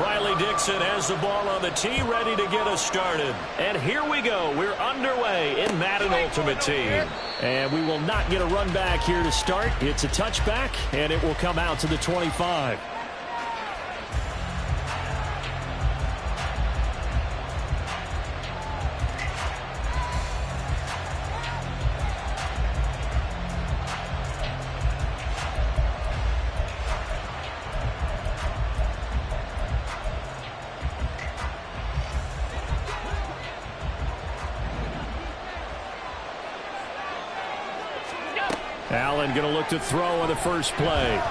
Riley Dixon has the ball on the tee, ready to get us started. And here we go. We're underway in Madden Ultimate Team. And we will not get a run back here to start. It's a touchback, and it will come out to the 25. Allen going to look to throw on the first play. And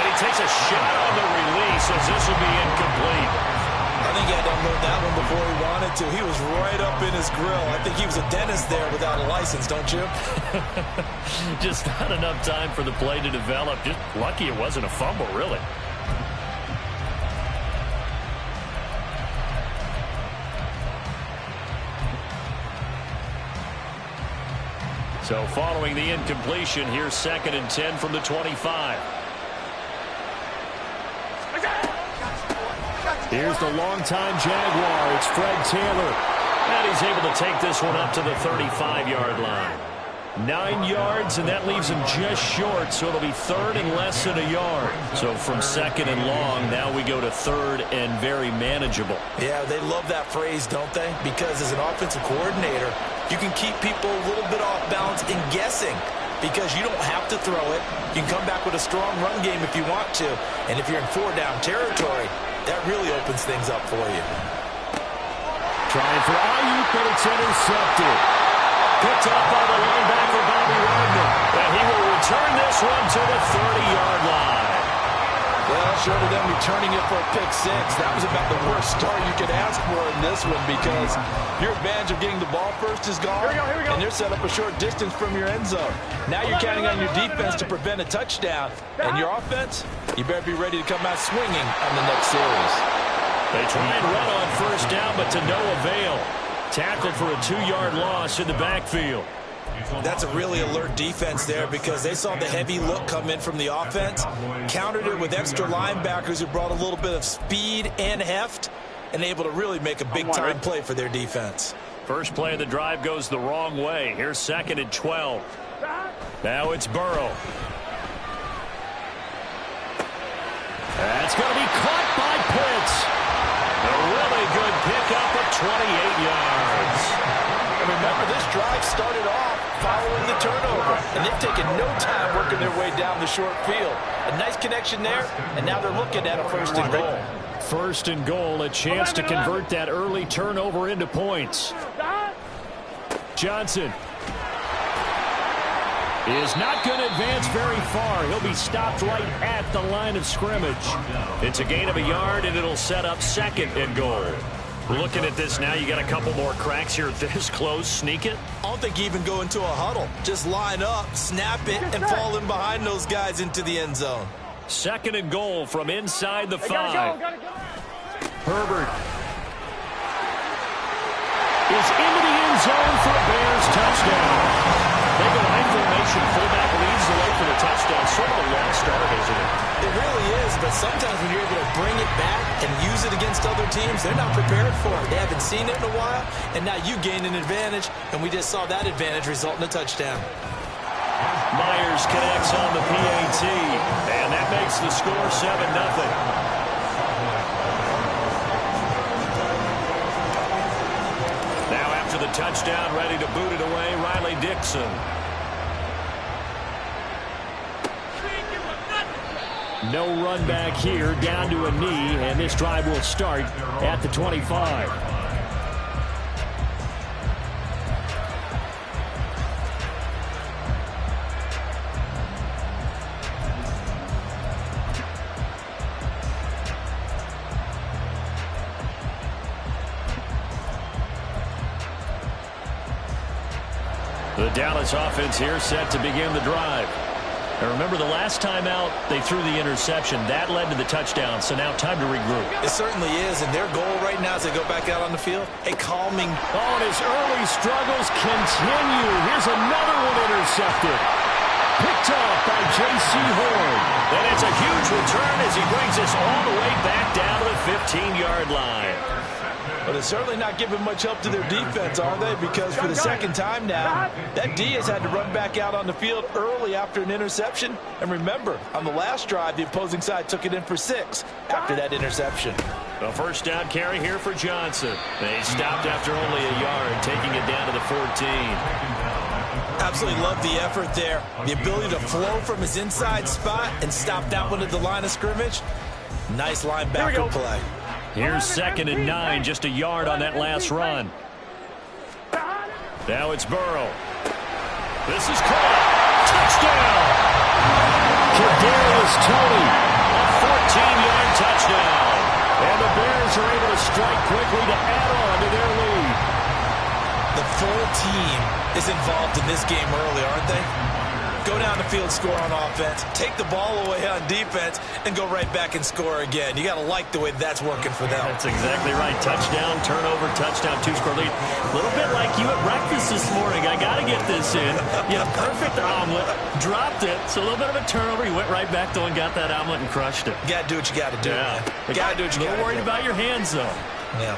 he takes a shot on the release as this will be incomplete. I think he had to unload that one before he wanted to. He was right up in his grill. I think he was a dentist there without a license, don't you? Just not enough time for the play to develop. Just lucky it wasn't a fumble, really. So following the incompletion, here's 2nd and 10 from the 25. Here's the longtime Jaguar. It's Fred Taylor. And he's able to take this one up to the 35-yard line. 9 yards, and that leaves him just short, so it'll be 3rd and less than a yard. So from 2nd and long, now we go to 3rd and very manageable. Yeah, they love that phrase, don't they? Because as an offensive coordinator, you can keep people a little bit off balance and guessing because you don't have to throw it. You can come back with a strong run game if you want to. And if you're in 4-down territory, that really opens things up for you. Trying for Ayuk, but it's intercepted. Picked up by the linebacker, Bobby Wagner. And he will return this one to the 30-yard line. Well, short of them returning it for a pick six, that was about the worst start you could ask for in this one because your advantage of getting the ball first is gone, here we go. And they're set up a short distance from your end zone. Now you're counting on your defense to prevent a touchdown, and your offense, you better be ready to come out swinging on the next series. They try and run on first down, but to no avail. Tackled for a 2-yard loss in the backfield. That's a really alert defense there because they saw the heavy look come in from the offense, countered it with extra linebackers who brought a little bit of speed and heft, and able to really make a big-time play for their defense. First play of the drive goes the wrong way. Here's 2nd and 12. Now it's Burrow. That's going to be caught by Pitts. A really good pickup of 28 yards. And remember, this drive started off following the turnover, and they've taken no time working their way down the short field. A nice connection there, and now they're looking at a 1st and goal. 1st and goal, a chance to convert that early turnover into points. Johnson is not going to advance very far. He'll be stopped right at the line of scrimmage. It's a gain of a yard, and it'll set up 2nd and goal. Looking at this now, you got a couple more cracks here this close. Sneak it. I don't think you even go into a huddle. Just line up, snap it, and fall in behind those guys into the end zone. 2nd and goal from inside the 5. Herbert is into the end zone for a Bears touchdown. They go line formation, fullback leads the way for the touchdown. Sort of a long start, isn't it? It really is, but sometimes when you're able to bring it back and use it against other teams, they're not prepared for it. They haven't seen it in a while, and now you gain an advantage, and we just saw that advantage result in a touchdown. Myers connects on the PAT, and that makes the score 7-0. The touchdown, ready to boot it away, Riley Dixon. No run back here, down to a knee, and this drive will start at the 25. The Dallas offense here set to begin the drive. Now remember, the last time out, they threw the interception. That led to the touchdown, so now time to regroup. It certainly is, and their goal right now as they go back out on the field, a calming. Oh, and his early struggles continue. Here's another one intercepted. Picked up by J.C. Horn. And it's a huge return as he brings us all the way back down to the 15-yard line. But it's certainly not giving much help to their defense, are they? Because for the second time now, that D has had to run back out on the field early after an interception. And remember, on the last drive, the opposing side took it in for 6 after that interception. A first down carry here for Johnson. They stopped after only a yard, taking it down to the 14. Absolutely love the effort there. The ability to flow from his inside spot and stop that one at the line of scrimmage. Nice linebacker play. Here's 2nd and 9, just a yard on that last run. Now it's Burrow. This is caught. Touchdown! Kadarius Toney, a 14-yard touchdown. And the Bears are able to strike quickly to add on to their lead. The full team is involved in this game early, aren't they? Go down the field, score on offense, take the ball away on defense, and go right back and score again. You got to like the way that's working for them. That's exactly right. Touchdown, turnover, touchdown, 2-score lead. A little bit like you at breakfast this morning. I got to get this in. You know, perfect omelet, dropped it. It's a little bit of a turnover. You went right back though and got that omelet and crushed it. You got to do what you got to do. Yeah. You got to do what you got to do. Worried about your hands though. Yeah.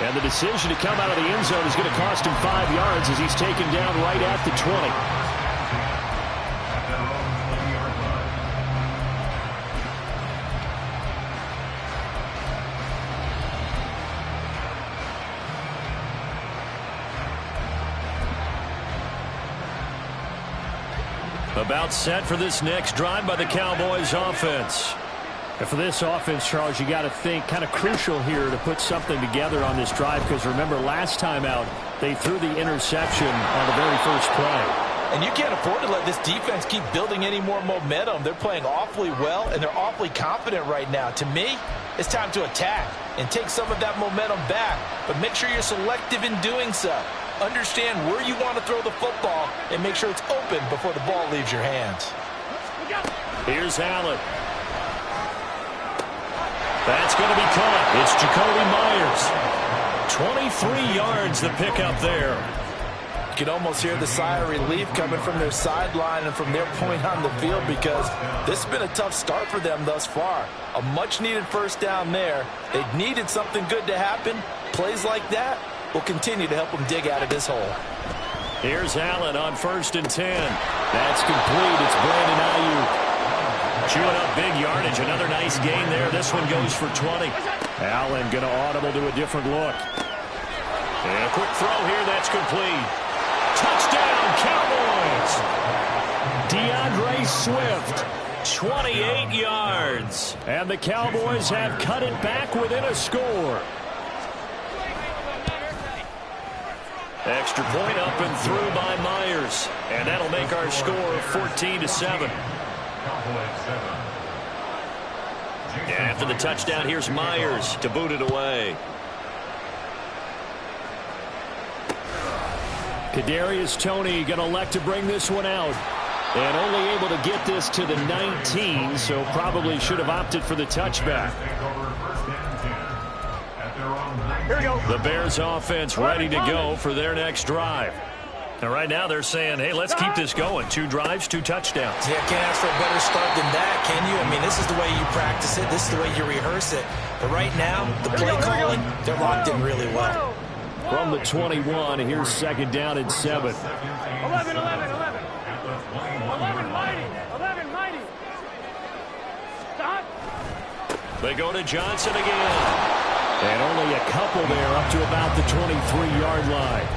And the decision to come out of the end zone is going to cost him 5 yards as he's taken down right at the 20. About set for this next drive by the Cowboys offense. And for this offense, Charles, you got to think kind of crucial here to put something together on this drive, because remember last time out they threw the interception on the very first play. And you can't afford to let this defense keep building any more momentum. They're playing awfully well, and they're awfully confident right now. To me, it's time to attack and take some of that momentum back, but make sure you're selective in doing so. Understand where you want to throw the football and make sure it's open before the ball leaves your hands. Here's Allen. That's going to be caught. It's Jacoby Myers. 23 yards the pickup there. You can almost hear the sigh of relief coming from their sideline and from their point on the field, because this has been a tough start for them thus far. A much-needed first down there. They needed something good to happen. Plays like that will continue to help them dig out of this hole. Here's Allen on 1st and 10. That's complete. It's Brandon Ayuk. Chewing up big yardage. Another nice gain there. This one goes for 20. Allen going to audible to a different look. And a quick throw here. That's complete. Touchdown, Cowboys. DeAndre Swift, 28 yards. And the Cowboys have cut it back within a score. Extra point up and through by Myers. And that'll make our score 14-7. And after the touchdown, here's Myers to boot it away. Kadarius Toney going to elect to bring this one out. And only able to get this to the 19, so probably should have opted for the touchback. Here we go. The Bears offense ready to go for their next drive. And right now they're saying, hey, let's keep this going. 2 drives, 2 touchdowns. Yeah, can't ask for a better start than that, can you? I mean, this is the way you practice it. This is the way you rehearse it. But right now, the play calling, they're locked in really well. From the 21, here's 2nd down and 7. 11, 11, 11. 11 mighty. 11 mighty. Stop. They go to Johnson again. And only a couple there up to about the 23-yard line.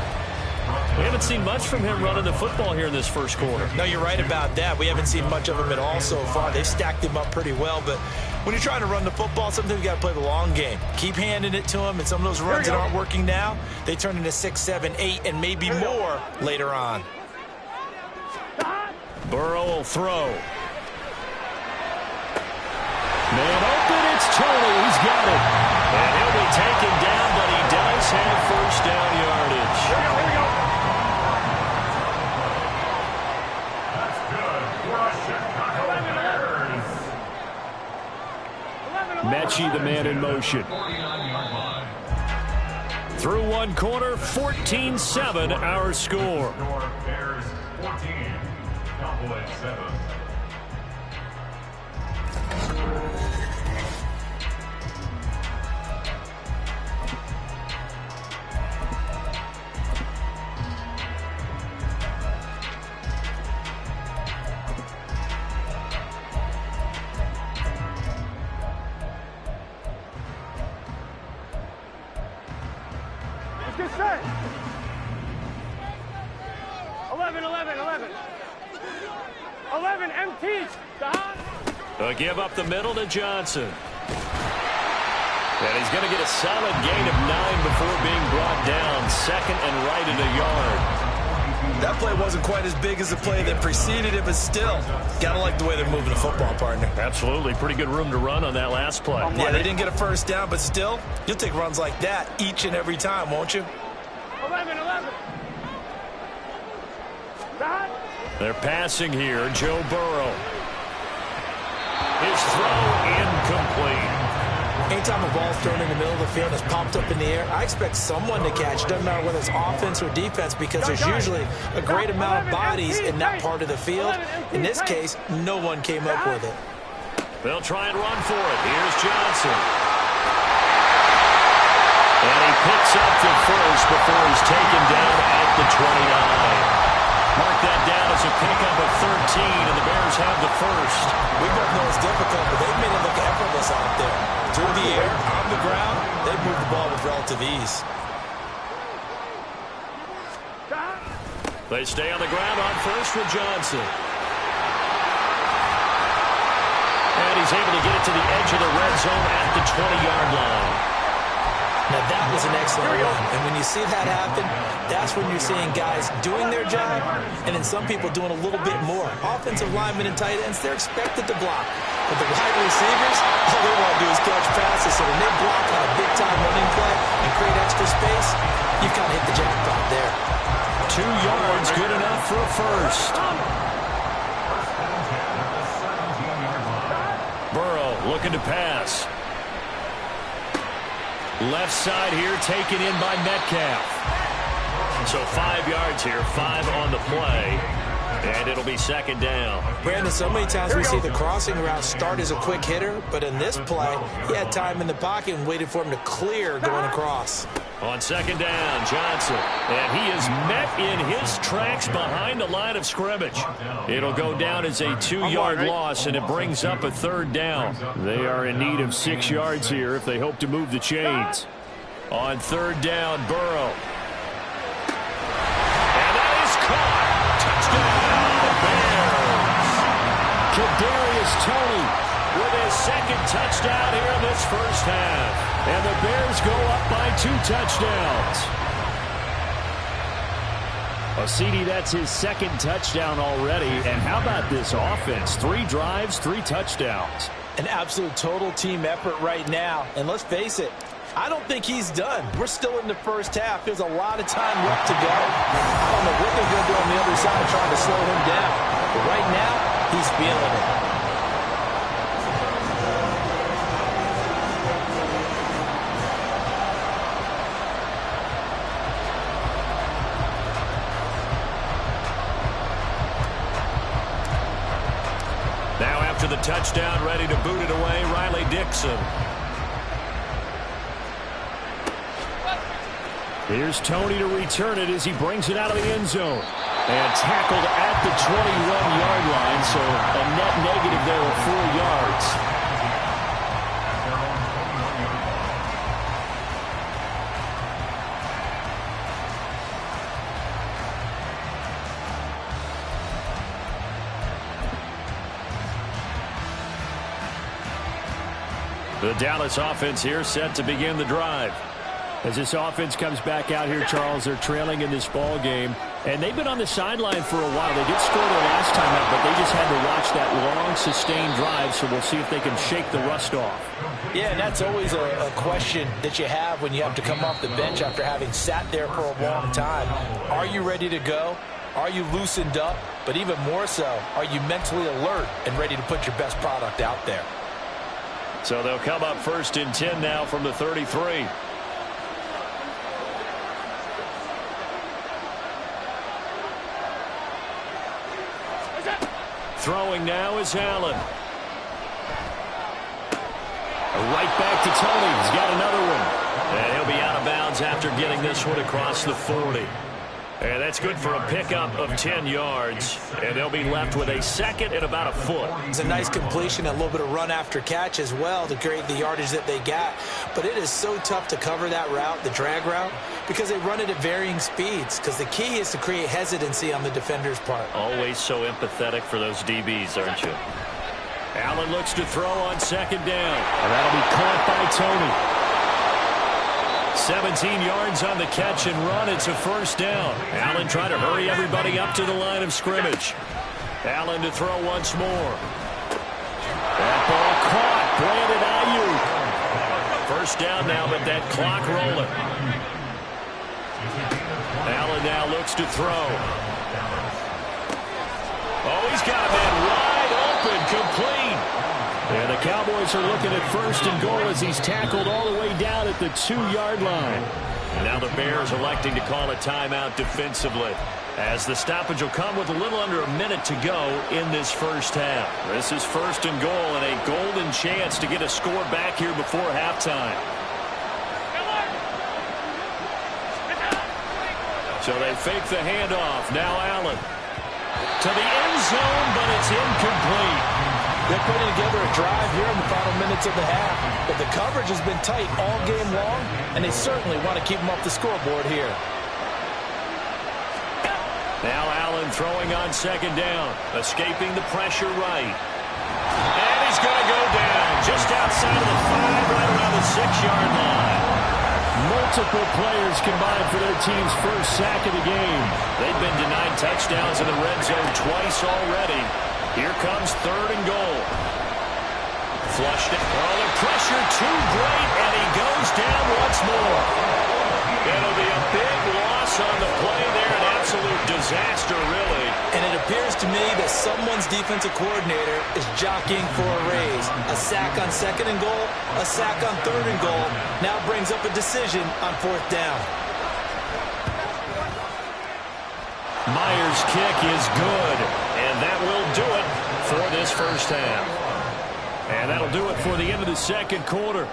We haven't seen much from him running the football here in this first quarter. No, you're right about that. We haven't seen much of him at all so far. They've stacked him up pretty well, but when you're trying to run the football, sometimes you got to play the long game. Keep handing it to him, and some of those runs that aren't working now, they turn into 6, 7, 8, and maybe more later on. Burrow will throw. Man open, it's Turney. He's got it. And he'll be taken down, but he does have first down yardage. Here we go. Mechie, the man in motion. Through one corner, 14-7 our score. 14, Cowboys 7. Get set. 11, 11, 11. 11 MTs. A give up the middle to Johnson. And he's going to get a solid gain of 9 before being brought down. Second and right at a yard. That play wasn't quite as big as the play that preceded it, but still, gotta like the way they're moving the football, partner. Absolutely. Pretty good room to run on that last play. Yeah, they didn't get a first down, but still, you'll take runs like that each and every time, won't you? 11, 11. They're passing here. Joe Burrow. His throw incomplete. Anytime a ball's thrown in the middle of the field and it's popped up in the air, I expect someone to catch. Doesn't matter whether it's offense or defense, because there's usually a great amount of bodies in that part of the field. In this case, no one came up with it. They'll try and run for it. Here's Johnson. And he picks up the first before he's taken down at the 29. Mark that down as a pickup of 13, and the Bears have the first. We both know it's difficult, but they've made it look effortless out there. Through the air, on the ground, they've moved the ball with relative ease. They stay on the ground on first with Johnson. And he's able to get it to the edge of the red zone at the 20-yard line. Now, that was an excellent run. And when you see that happen, that's when you're seeing guys doing their job and then some people doing a little bit more. Offensive linemen and tight ends, they're expected to block. But the wide receivers, all they want to do is catch passes. So when they block on a big-time running play and create extra space, you've kind of hit the jackpot there. 2 yards, good enough for a first. Burrow looking to pass. Left side here taken in by Metcalf. So 5 yards here, 5 on the play. And it'll be second down. Brandon, so many times we see the crossing route start as a quick hitter, but in this play, he had time in the pocket and waited for him to clear going across. On second down, Johnson. And he is met in his tracks behind the line of scrimmage. It'll go down as a 2-yard loss, and it brings up a third down. They are in need of 6 yards here if they hope to move the chains. On third down, Burrow. And that is caught. Touchdown, Bears. Kadarius Turney with his second touchdown here in this first half. And the Bears go up by 2 touchdowns. Well, CD, that's his second touchdown already. And how about this offense? 3 drives, 3 touchdowns. An absolute total team effort right now. And let's face it, I don't think he's done. We're still in the first half. There's a lot of time left to go. I don't know what they're going to do on the other side trying to slow him down. But right now, he's feeling it. Now after the touchdown, ready to boot it away, Riley Dixon. Here's Tony to return it as he brings it out of the end zone. And tackled at the 21-yard line, so a net negative there of 4 yards. The Dallas offense here set to begin the drive. As this offense comes back out here, Charles, they're trailing in this ball game. And they've been on the sideline for a while. They did score their last time out, but they just had to watch that long, sustained drive, so we'll see if they can shake the rust off. Yeah, and that's always a question that you have when you have to come off the bench after having sat there for a long time. Are you ready to go? Are you loosened up? But even more so, are you mentally alert and ready to put your best product out there? So they'll come up first and 10 now from the 33. Throwing now is Allen. Right back to Turney. He's got another one. And he'll be out of bounds after getting this one across the 40. And that's good for a pickup of 10 yards. And they'll be left with a second and about a foot. It's a nice completion, a little bit of run after catch as well to create the yardage that they got. But it is so tough to cover that route, the drag route, because they run it at varying speeds. Because the key is to create hesitancy on the defender's part. Always so empathetic for those DBs, aren't you? Allen looks to throw on second down. And that'll be caught by Turney. 17 yards on the catch and run. It's a first down. Allen trying to hurry everybody up to the line of scrimmage. Allen to throw once more. That ball caught. Brandon Ayuk. First down now, but that clock rolling. Allen now looks to throw. Oh, he's got a man wide open, complete. And the Cowboys are looking at first and goal as he's tackled all the way down at the 2-yard line. Now the Bears electing to call a timeout defensively, as the stoppage will come with a little under a minute to go in this first half. This is first and goal and a golden chance to get a score back here before halftime. So they fake the handoff. Now Allen to the end zone, but it's incomplete. They're putting together a drive here in the final minutes of the half, but the coverage has been tight all game long, and they certainly want to keep them off the scoreboard here. Now Allen throwing on second down, escaping the pressure right. And he's going to go down just outside of the 5, right around the 6-yard line. Multiple players combined for their team's first sack of the game. They've been denied touchdowns in the red zone twice already. Here comes third and goal. Flushed it. Oh, the pressure too great, and he goes down once more. It'll be a big loss on the play there. An absolute disaster, really. And it appears to me that someone's defensive coordinator is jockeying for a raise. A sack on second and goal, a sack on third and goal. Now brings up a decision on fourth down. Myers' kick is good, and that will do it for this first half. And that'll do it for the end of the second quarter.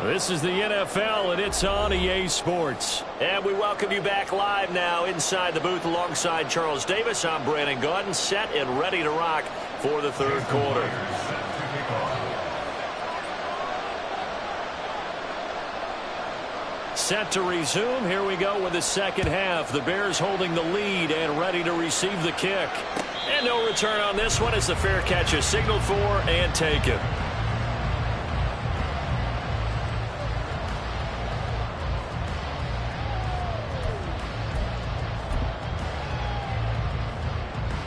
This is the NFL, and it's on EA Sports. And we welcome you back live now inside the booth alongside Charles Davis. I'm Brandon Gaudin, set and ready to rock for the third quarter. Set to resume. Here we go with the second half. The Bears holding the lead and ready to receive the kick. And no return on this one as the fair catch is signaled for and taken.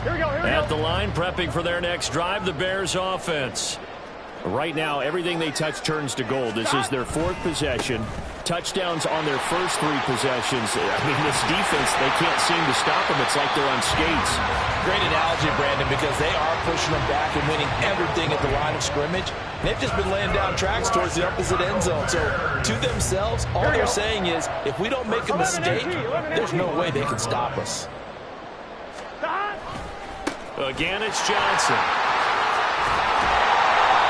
At the line, prepping for their next drive, the Bears offense. Right now, everything they touch turns to gold. This is their fourth possession. Touchdowns on their first 3 possessions. I mean, this defense, they can't seem to stop them. It's like they're on skates. Great analogy, Brandon, because they are pushing them back and winning everything at the line of scrimmage. They've just been laying down tracks towards the opposite end zone. So, to themselves, all they're saying is, if we don't make a mistake, there's no way they can stop us. Again, it's Johnson.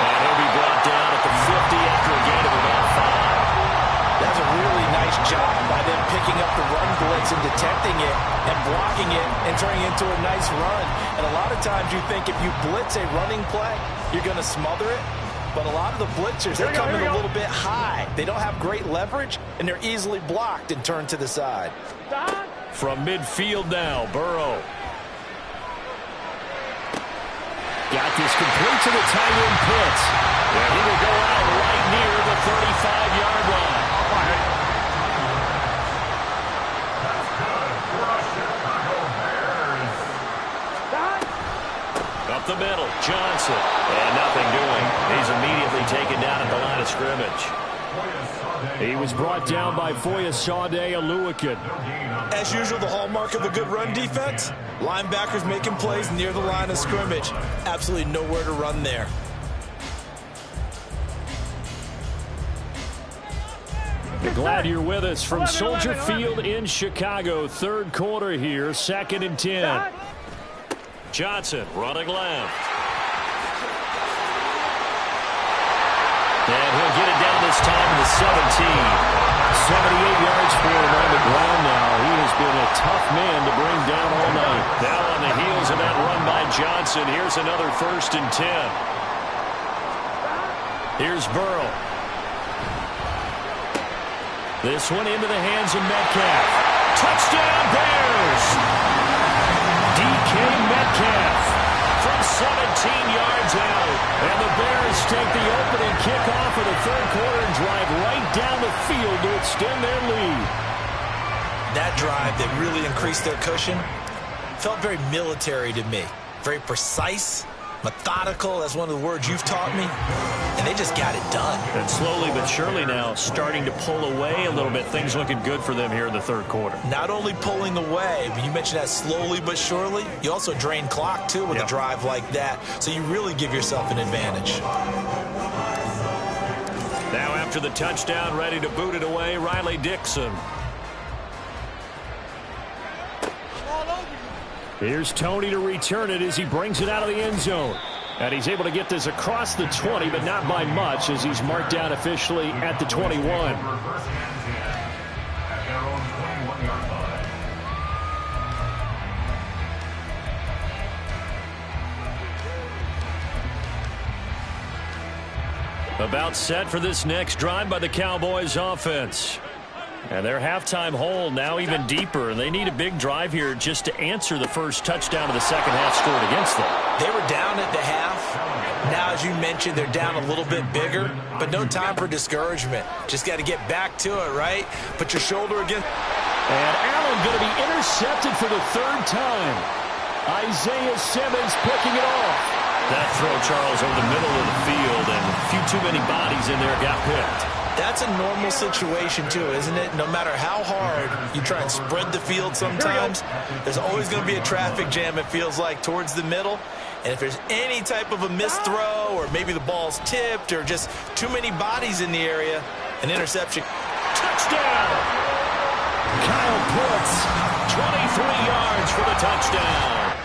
And he'll be brought down at the 50 after a gain of about 5. That's a really nice job by them picking up the run blitz and detecting it and blocking it and turning it into a nice run. And a lot of times you think if you blitz a running play, you're going to smother it. But a lot of the blitzers, they're coming a little bit high. They don't have great leverage, and they're easily blocked and turned to the side. From midfield now, Burrow. Got this complete to the tight end Pitts. And he will go out right near the 35-yard line. Up the middle, Johnson. And nothing doing. He's immediately taken down at the line of scrimmage. He was brought down by Foyesade Oluwakin. As usual, the hallmark of a good run defense, linebackers making plays near the line of scrimmage. Absolutely nowhere to run there. We're glad you're with us from Soldier Field in Chicago. Third quarter here, 2nd and 10. Johnson running left. the 17. 78 yards for him on the ground now. He has been a tough man to bring down all night. Now on the heels of that run by Johnson, here's another 1st and 10. Here's Burrow. This one into the hands of Metcalf. Touchdown, Bears! DK Metcalf from 17 yards out. And the Bears take the opening kickoff of the 3rd quarter and drive right down the field to extend their lead. That drive that really increased their cushion felt very military to me. Very precise, methodical, that's one of the words you've taught me. And they just got it done. And slowly but surely now starting to pull away a little bit. Things looking good for them here in the 3rd quarter. Not only pulling away, but you mentioned that slowly but surely. You also drain clock, too, with a drive like that. So you really give yourself an advantage. Now after the touchdown, ready to boot it away, Riley Dixon. Here's Turney to return it as he brings it out of the end zone. And he's able to get this across the 20, but not by much as he's marked down officially at the 21. About set for this next drive by the Cowboys offense. And their halftime hole now even deeper. They need a big drive here just to answer the first touchdown of the second half scored against them. They were down at the half. Now, as you mentioned, they're down a little bit bigger, but no time for discouragement. Just got to get back to it, right? Put your shoulder against. And Allen going to be intercepted for the 3rd time. Isaiah Simmons picking it off. That throw, Charles, over the middle of the field, and a few too many bodies in there got picked. That's a normal situation, too, isn't it? No matter how hard you try and spread the field sometimes, there's always going to be a traffic jam, it feels like, towards the middle. And if there's any type of a missed throw or maybe the ball's tipped or just too many bodies in the area, an interception. Touchdown! Kyle Pitts, 23 yards for the touchdown.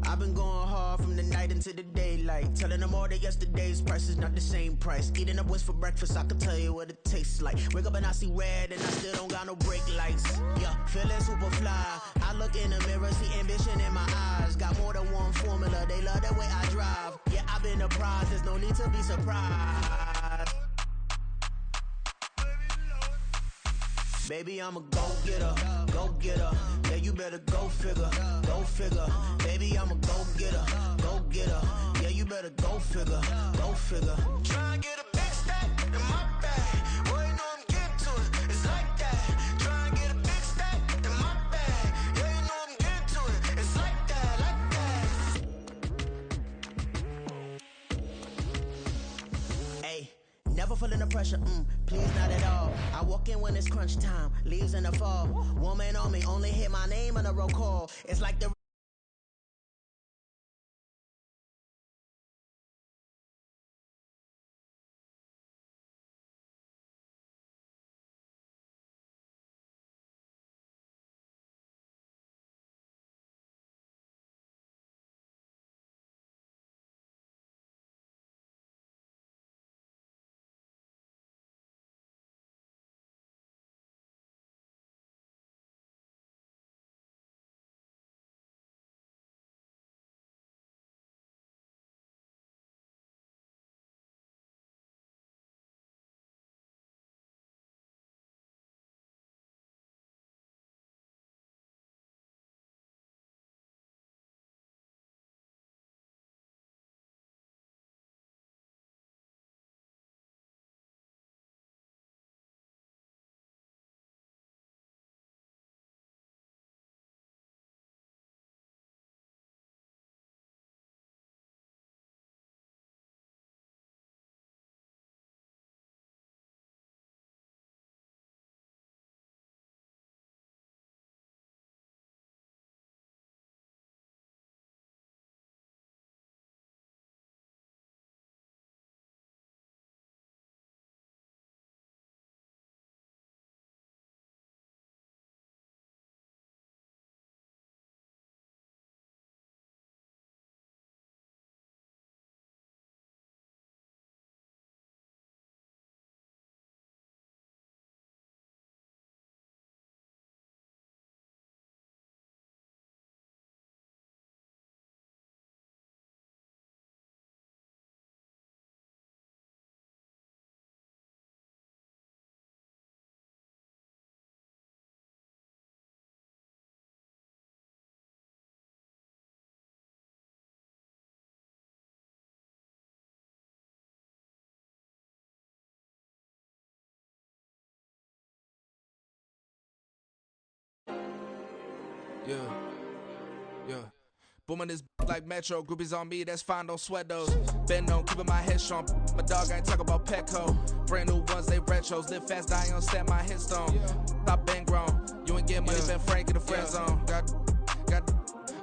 I've been going hard from the night into the daylight, telling them all that yesterday's price is not the same price. Eating up what's for breakfast, I can tell you what it tastes like. Wake up and I see red and I still don't got no brake lights. Yeah, feeling super fly. I look in the mirror, see ambition in my eyes. Got more than one formula, they love the way I drive. Yeah, I've been a prize, there's no need to be surprised. Baby, I'm a go-getter, go-getter. Yeah, you better go figure, go figure. Baby, I'm a go-getter, go-getter. Yeah, you better go figure, go figure. Try and get a big stack in my bag. Boy, you know I'm getting to it, it's like that. Try and get a big stack in my bag. Yeah, you know I'm getting to it, it's like that, like that. Hey, never feeling the pressure, please not at all. I walk in when it's crunch time, leaves in the fall. Woman on me, only hit my name on a roll call. It's like the Yeah. Booming this like Metro, groupies on me, that's fine, don't sweat those. Been on, keeping my head strong. My dog ain't talk about Petco. Brand new ones, they retros. Live fast, die on set, my hit stone. Stop been grown. You ain't get money, been frank in the friend zone.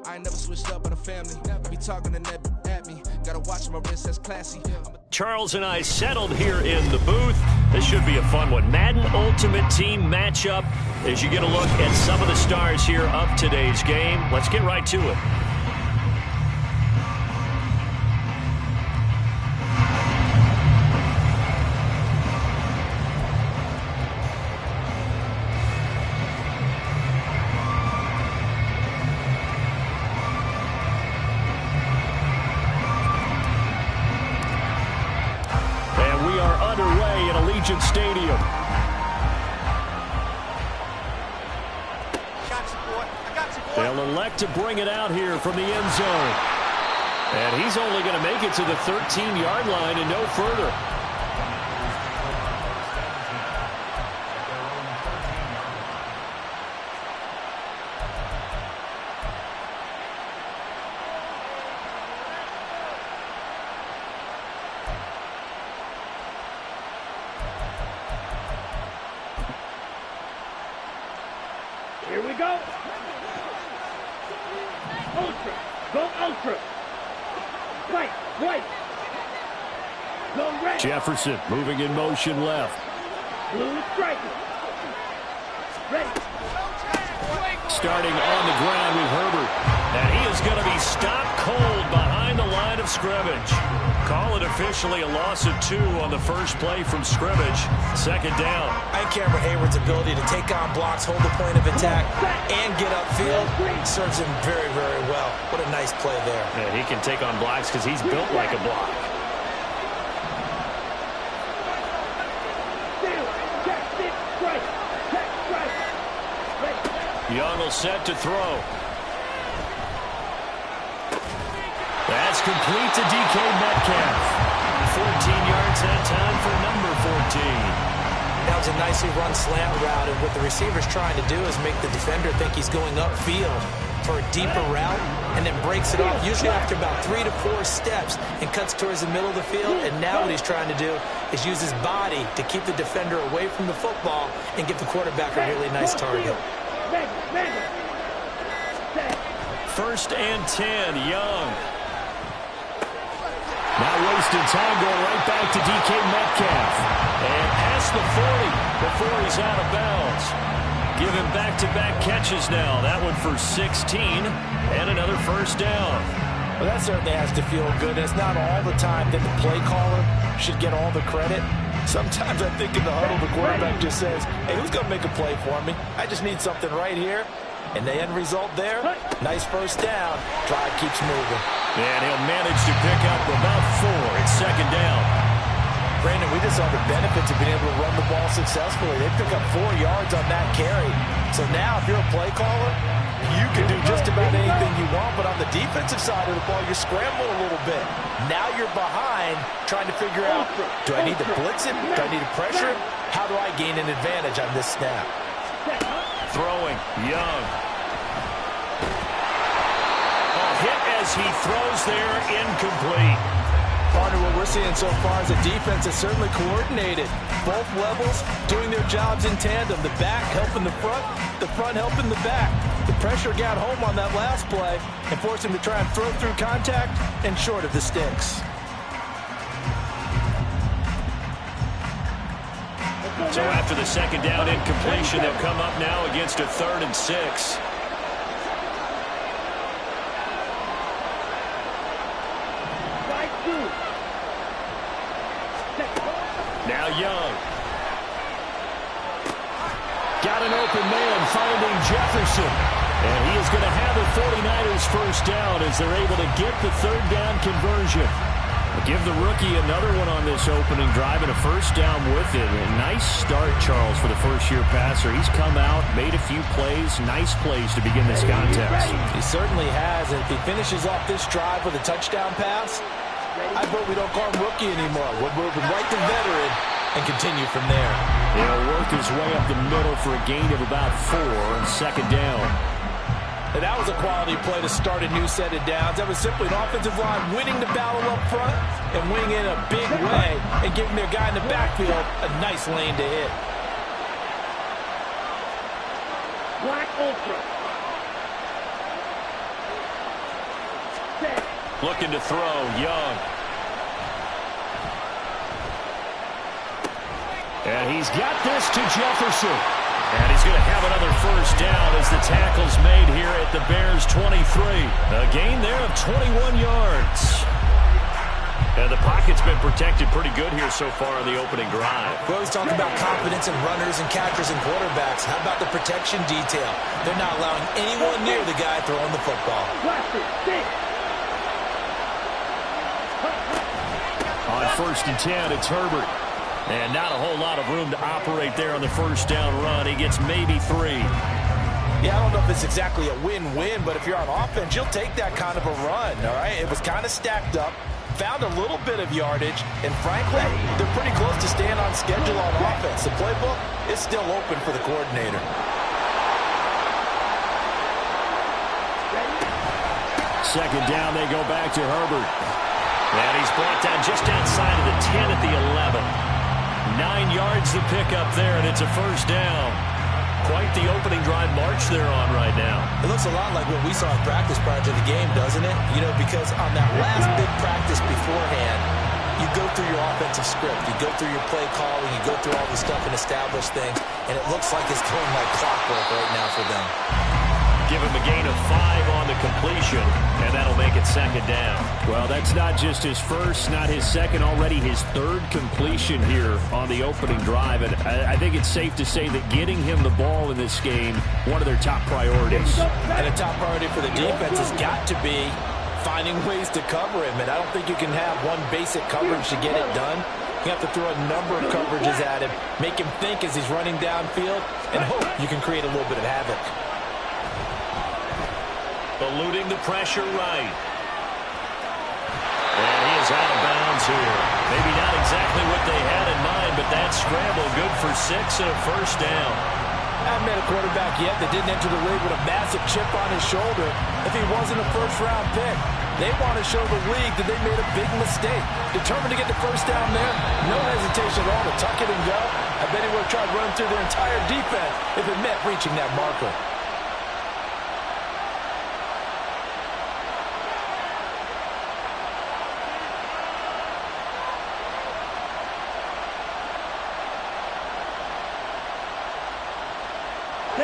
I ain't never switched up on the family. Be talking to net at me. Gotta watch my wrist, that's classy. Charles and I settled here in the booth. This should be a fun one. Madden Ultimate Team matchup as you get a look at some of the stars here of today's game. Let's get right to it. Stadium. They'll elect to bring it out here from the end zone. And he's only going to make it to the 13-yard line and no further. Here we go. Ultra. Go ultra. Right. Go red. Jefferson moving in motion left. Blue striker. Ready. Starting on the ground with Herbert. And he is going to be stopped cold behind the line of scrimmage. Call it officially a loss of 2 on the first play from scrimmage. Second down. And Cameron Hayward's ability to take on blocks, hold the point of attack, and get upfield serves him very, very well. What a nice play there. Yeah, he can take on blocks because he's built like a block. Young will set to throw. That's complete to DK Metcalf. 14 yards that time for number 14. That was a nicely run slant route, and what the receiver's trying to do is make the defender think he's going upfield for a deeper route, and then breaks it off, usually after about 3 to 4 steps, and cuts towards the middle of the field. And now what he's trying to do is use his body to keep the defender away from the football and give the quarterback a really nice target. First and 10, Young. Not wasting time, going right back to DK Metcalf. And past the 40 before he's out of bounds. Give him back-to-back catches now. That one for 16 and another first down. Well, that certainly has to feel good. It's not all the time that the play caller should get all the credit. Sometimes I think in the huddle, the quarterback just says, hey, who's going to make a play for me? I just need something right here. And the end result there, nice first down. Drive keeps moving. And he'll manage to pick up about 4. It's second down. Brandon, we just saw the benefits of being able to run the ball successfully. They pick up 4 yards on that carry. So now if you're a play caller, you can do just about anything you want. But on the defensive side of the ball, you scramble a little bit. Now you're behind trying to figure out, do I need to blitz it? Do I need to pressure it? How do I gain an advantage on this snap? Throwing, Young. Hit as he throws there, incomplete. Partner, what we're seeing so far is a defense that's certainly coordinated. Both levels doing their jobs in tandem. The back helping the front helping the back. The pressure got home on that last play and forced him to try and throw through contact and short of the sticks. So after the second down incompletion, they'll come up now against a 3rd and 6. Now Young. Got an open man finding Jefferson. And he is going to have the 49ers first down as they're able to get the 3rd down conversion. Give the rookie another one on this opening drive and a first down with it. A nice start, Charles, for the first-year passer. He's come out, made a few plays, nice plays to begin this contest. He certainly has. And if he finishes off this drive with a touchdown pass, I vote we don't call him rookie anymore. We're moving right to veteran and continue from there. He'll work his way up the middle for a gain of about 4 on second down. And that was a quality play to start a new set of downs. That was simply an offensive line winning the battle up front and winning in a big way and giving their guy in the backfield a nice lane to hit. Black Ultra. Set. Looking to throw, Young. And he's got this to Jefferson. And he's going to have another first down as the tackle's made here at the Bears' 23. A gain there of 21 yards. And the pocket's been protected pretty good here so far on the opening drive. We always talk about confidence in runners and catchers and quarterbacks. How about the protection detail? They're not allowing anyone near the guy throwing the football. On 1st and 10, it's Herbert. And not a whole lot of room to operate there on the first down run. He gets maybe 3. Yeah, I don't know if it's exactly a win-win, but if you're on offense, you'll take that kind of a run, all right? It was kind of stacked up, found a little bit of yardage, and frankly, they're pretty close to staying on schedule on offense. The playbook is still open for the coordinator. Second down, they go back to Herbert. And he's brought down just outside of the 10 at the 11. 9 yards to pick up there, and it's a first down. Quite the opening drive march they're on right now. It looks a lot like what we saw in practice prior to the game, doesn't it? You know, because on that last big practice beforehand, you go through your offensive script, you go through your play calling, you go through all the stuff and establish things, and it looks like it's going like clockwork right now for them. Give him a gain of 5 on the completion, and that'll make it second down. Well, that's not just his first, not his second, already his 3rd completion here on the opening drive. And I think it's safe to say that getting him the ball in this game, one of their top priorities. And a top priority for the defense has got to be finding ways to cover him. And I don't think you can have one basic coverage to get it done. You have to throw a number of coverages at him, make him think as he's running downfield, and hope you can create a little bit of havoc. Eluding the pressure right. And he is out of bounds here. Maybe not exactly what they had in mind, but that scramble good for 6 and a first down. I haven't met a quarterback yet that didn't enter the league with a massive chip on his shoulder if he wasn't a first-round pick. They want to show the league that they made a big mistake. Determined to get the first down there, no hesitation at all to tuck it and go. I bet he would have tried running through their entire defense if it meant reaching that marker.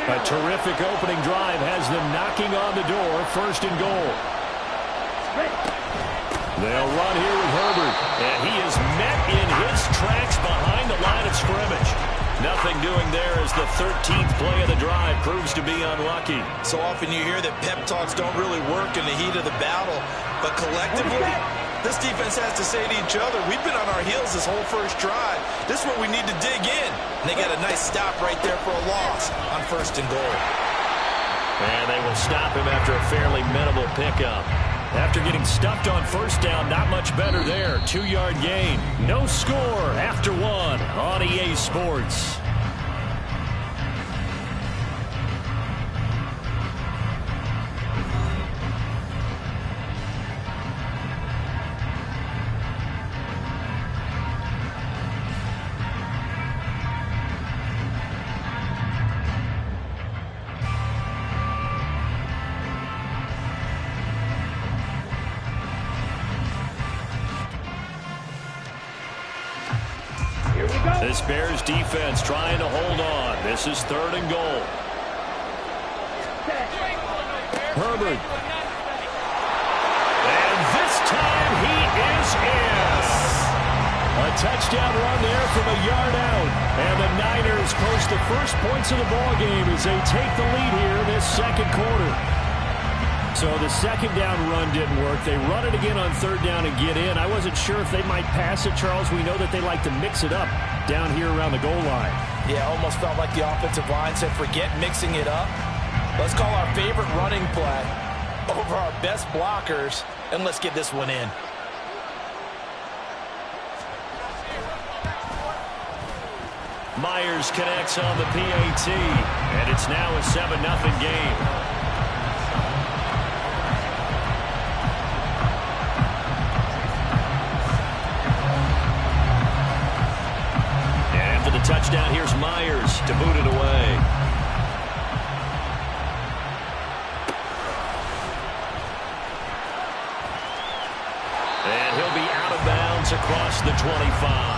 A terrific opening drive has them knocking on the door. 1st and goal. They'll run here with Herbert. And he is met in his tracks behind the line of scrimmage. Nothing doing there as the 13th play of the drive proves to be unlucky. So often you hear that pep talks don't really work in the heat of the battle. But collectively, this defense has to say to each other, we've been on our heels this whole first drive. This is where we need to dig in. And they got a nice stop right there for a loss on 1st and goal. And they will stop him after a fairly minimal pickup. After getting stuffed on first down, not much better there. 2-yard gain. No score after 1 on EA Sports. This Bears defense trying to hold on. This is 3rd and goal. Herbert. And this time he is in. A touchdown run there from a yard out. And the Niners post the first points of the ballgame as they take the lead here this 2nd quarter. So the 2nd down run didn't work. They run it again on 3rd down and get in. I wasn't sure if they might pass it, Charles. We know that they like to mix it up down here around the goal line. Yeah, almost felt like the offensive line said, forget mixing it up. Let's call our favorite running play over our best blockers, and let's get this one in. Myers connects on the PAT, and it's now a 7-0 game. touchdown. Here's Myers to boot it away. And he'll be out of bounds across the 25.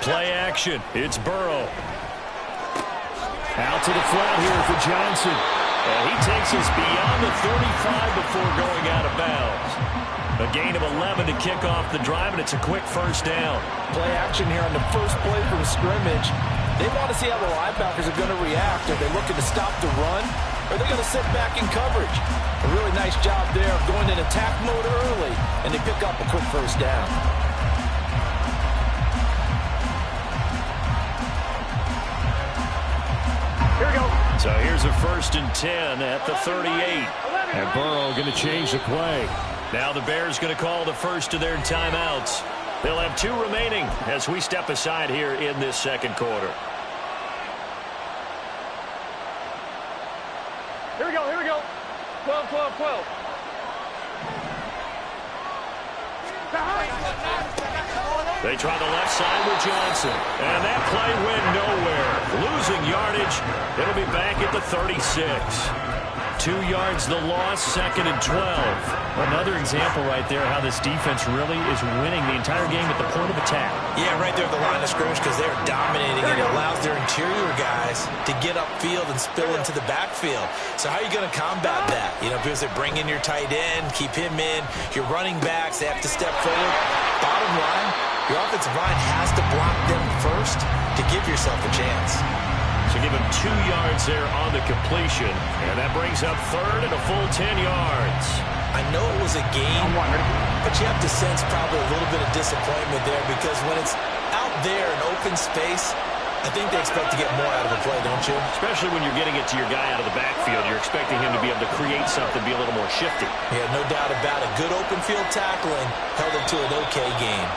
Play action. It's Burrow. Out to the flat here for Johnson. And he takes us beyond the 35 before going out of bounds. A gain of 11 to kick off the drive, and it's a quick first down. Play action here on the first play from scrimmage. They want to see how the linebackers are going to react. Are they looking to stop the run, or are they going to sit back in coverage? A really nice job there of going in attack mode early, and they pick up a quick first down. So here's a 1st and 10 at the 38. And Burrow going to change the play. Now the Bears going to call the first of their timeouts. They'll have 2 remaining as we step aside here in this second quarter. Here we go. 12. They try the left side with Johnson. And that play went nowhere. Losing yardage. It'll be back at the 36. 2 yards the loss, 2nd and 12. Another example right there how this defense really is winning the entire game at the point of attack. Yeah, right there at the line of scrimmage because they're dominating. It allows their interior guys to get upfield and spill into the backfield. So how are you going to combat that? Because they bring in your tight end, keep him in. Your running backs, they have to step forward. Bottom line, your offensive line has to block them first to give yourself a chance. So give him 2 yards there on the completion. And that brings up 3rd and a full 10 yards. I know it was a game, but you have to sense probably a little bit of disappointment there because when it's out there in open space, I think they expect to get more out of the play, don't you? Especially when you're getting it to your guy out of the backfield. You're expecting him to be able to create something, be a little more shifty. Yeah, no doubt about it. Good open field tackling held it to an okay game.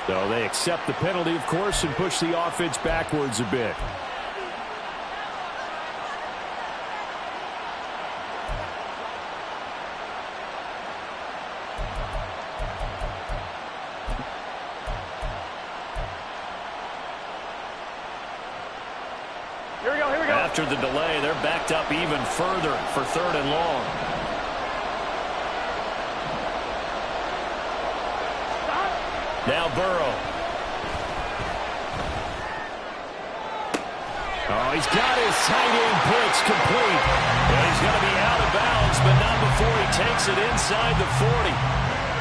So they accept the penalty, of course, and push the offense backwards a bit. Here we go. After the delay, they're backed up even further for 3rd and long. Now Burrow. Oh, he's got his tight end pitch complete. And he's going to be out of bounds, but not before he takes it inside the 40.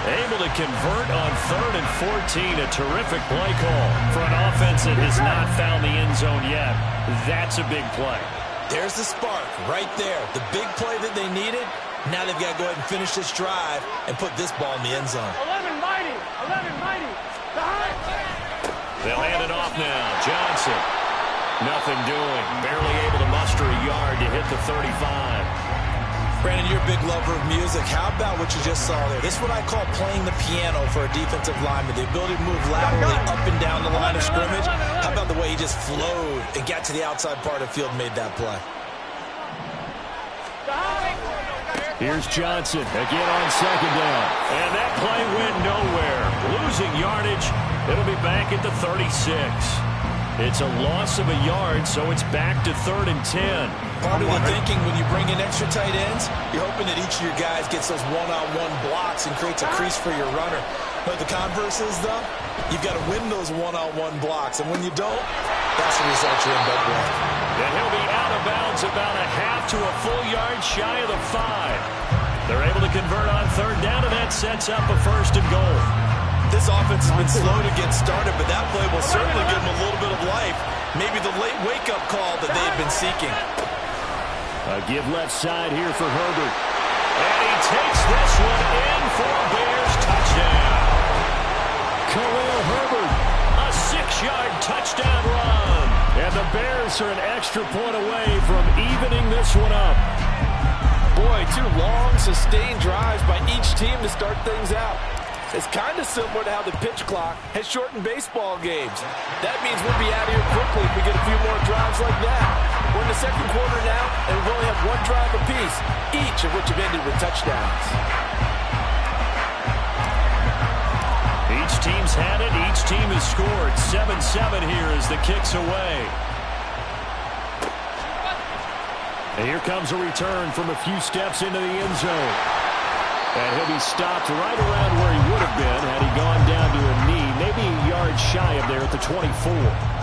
Able to convert on 3rd and 14. A terrific play call for an offense that has not found the end zone yet. That's a big play. There's the spark right there. The big play that they needed. Now they've got to go ahead and finish this drive and put this ball in the end zone. 11 mighty. They'll hand it off now. Johnson. Nothing doing. Barely able to muster a yard to hit the 35. Brandon, you're a big lover of music. How about what you just saw there? This is what I call playing the piano for a defensive lineman. The ability to move laterally up and down the line of scrimmage. How about the way he just flowed and got to the outside part of the field and made that play? Here's Johnson again on 2nd down. And that play went nowhere. Losing yardage. It'll be back at the 36. It's a loss of a yard, so it's back to 3rd and 10. Part of the thinking when you bring in extra tight ends, you're hoping that each of your guys gets those one-on-one blocks and creates a crease for your runner. But the converse is, though, you've got to win those one-on-one blocks. And when you don't, that's the result you end up with. And he'll be out of bounds about a half to a full yard shy of the 5. They're able to convert on 3rd down, and that sets up a 1st and goal. This offense has been slow to get started, but that play will certainly give them a little bit of life. Maybe the late wake-up call that they've been seeking. A give left side here for Herbert. And he takes this one in for a Bears touchdown. Khalil Herbert, a 6 6-yard touchdown run. And the Bears are an extra point away from evening this one up. Boy, 2 long, sustained drives by each team to start things out. It's kind of similar to how the pitch clock has shortened baseball games. That means we'll be out of here quickly if we get a few more drives like that. We're in the second quarter now, and we've only had 1 drive apiece, each of which have ended with touchdowns. Each team's had it. Each team has scored. 7-7 here as the kick's away. And here comes a return from a few steps into the end zone. And he'll be stopped right around where he would have been had he gone down to a knee, maybe a yard shy of there at the 24.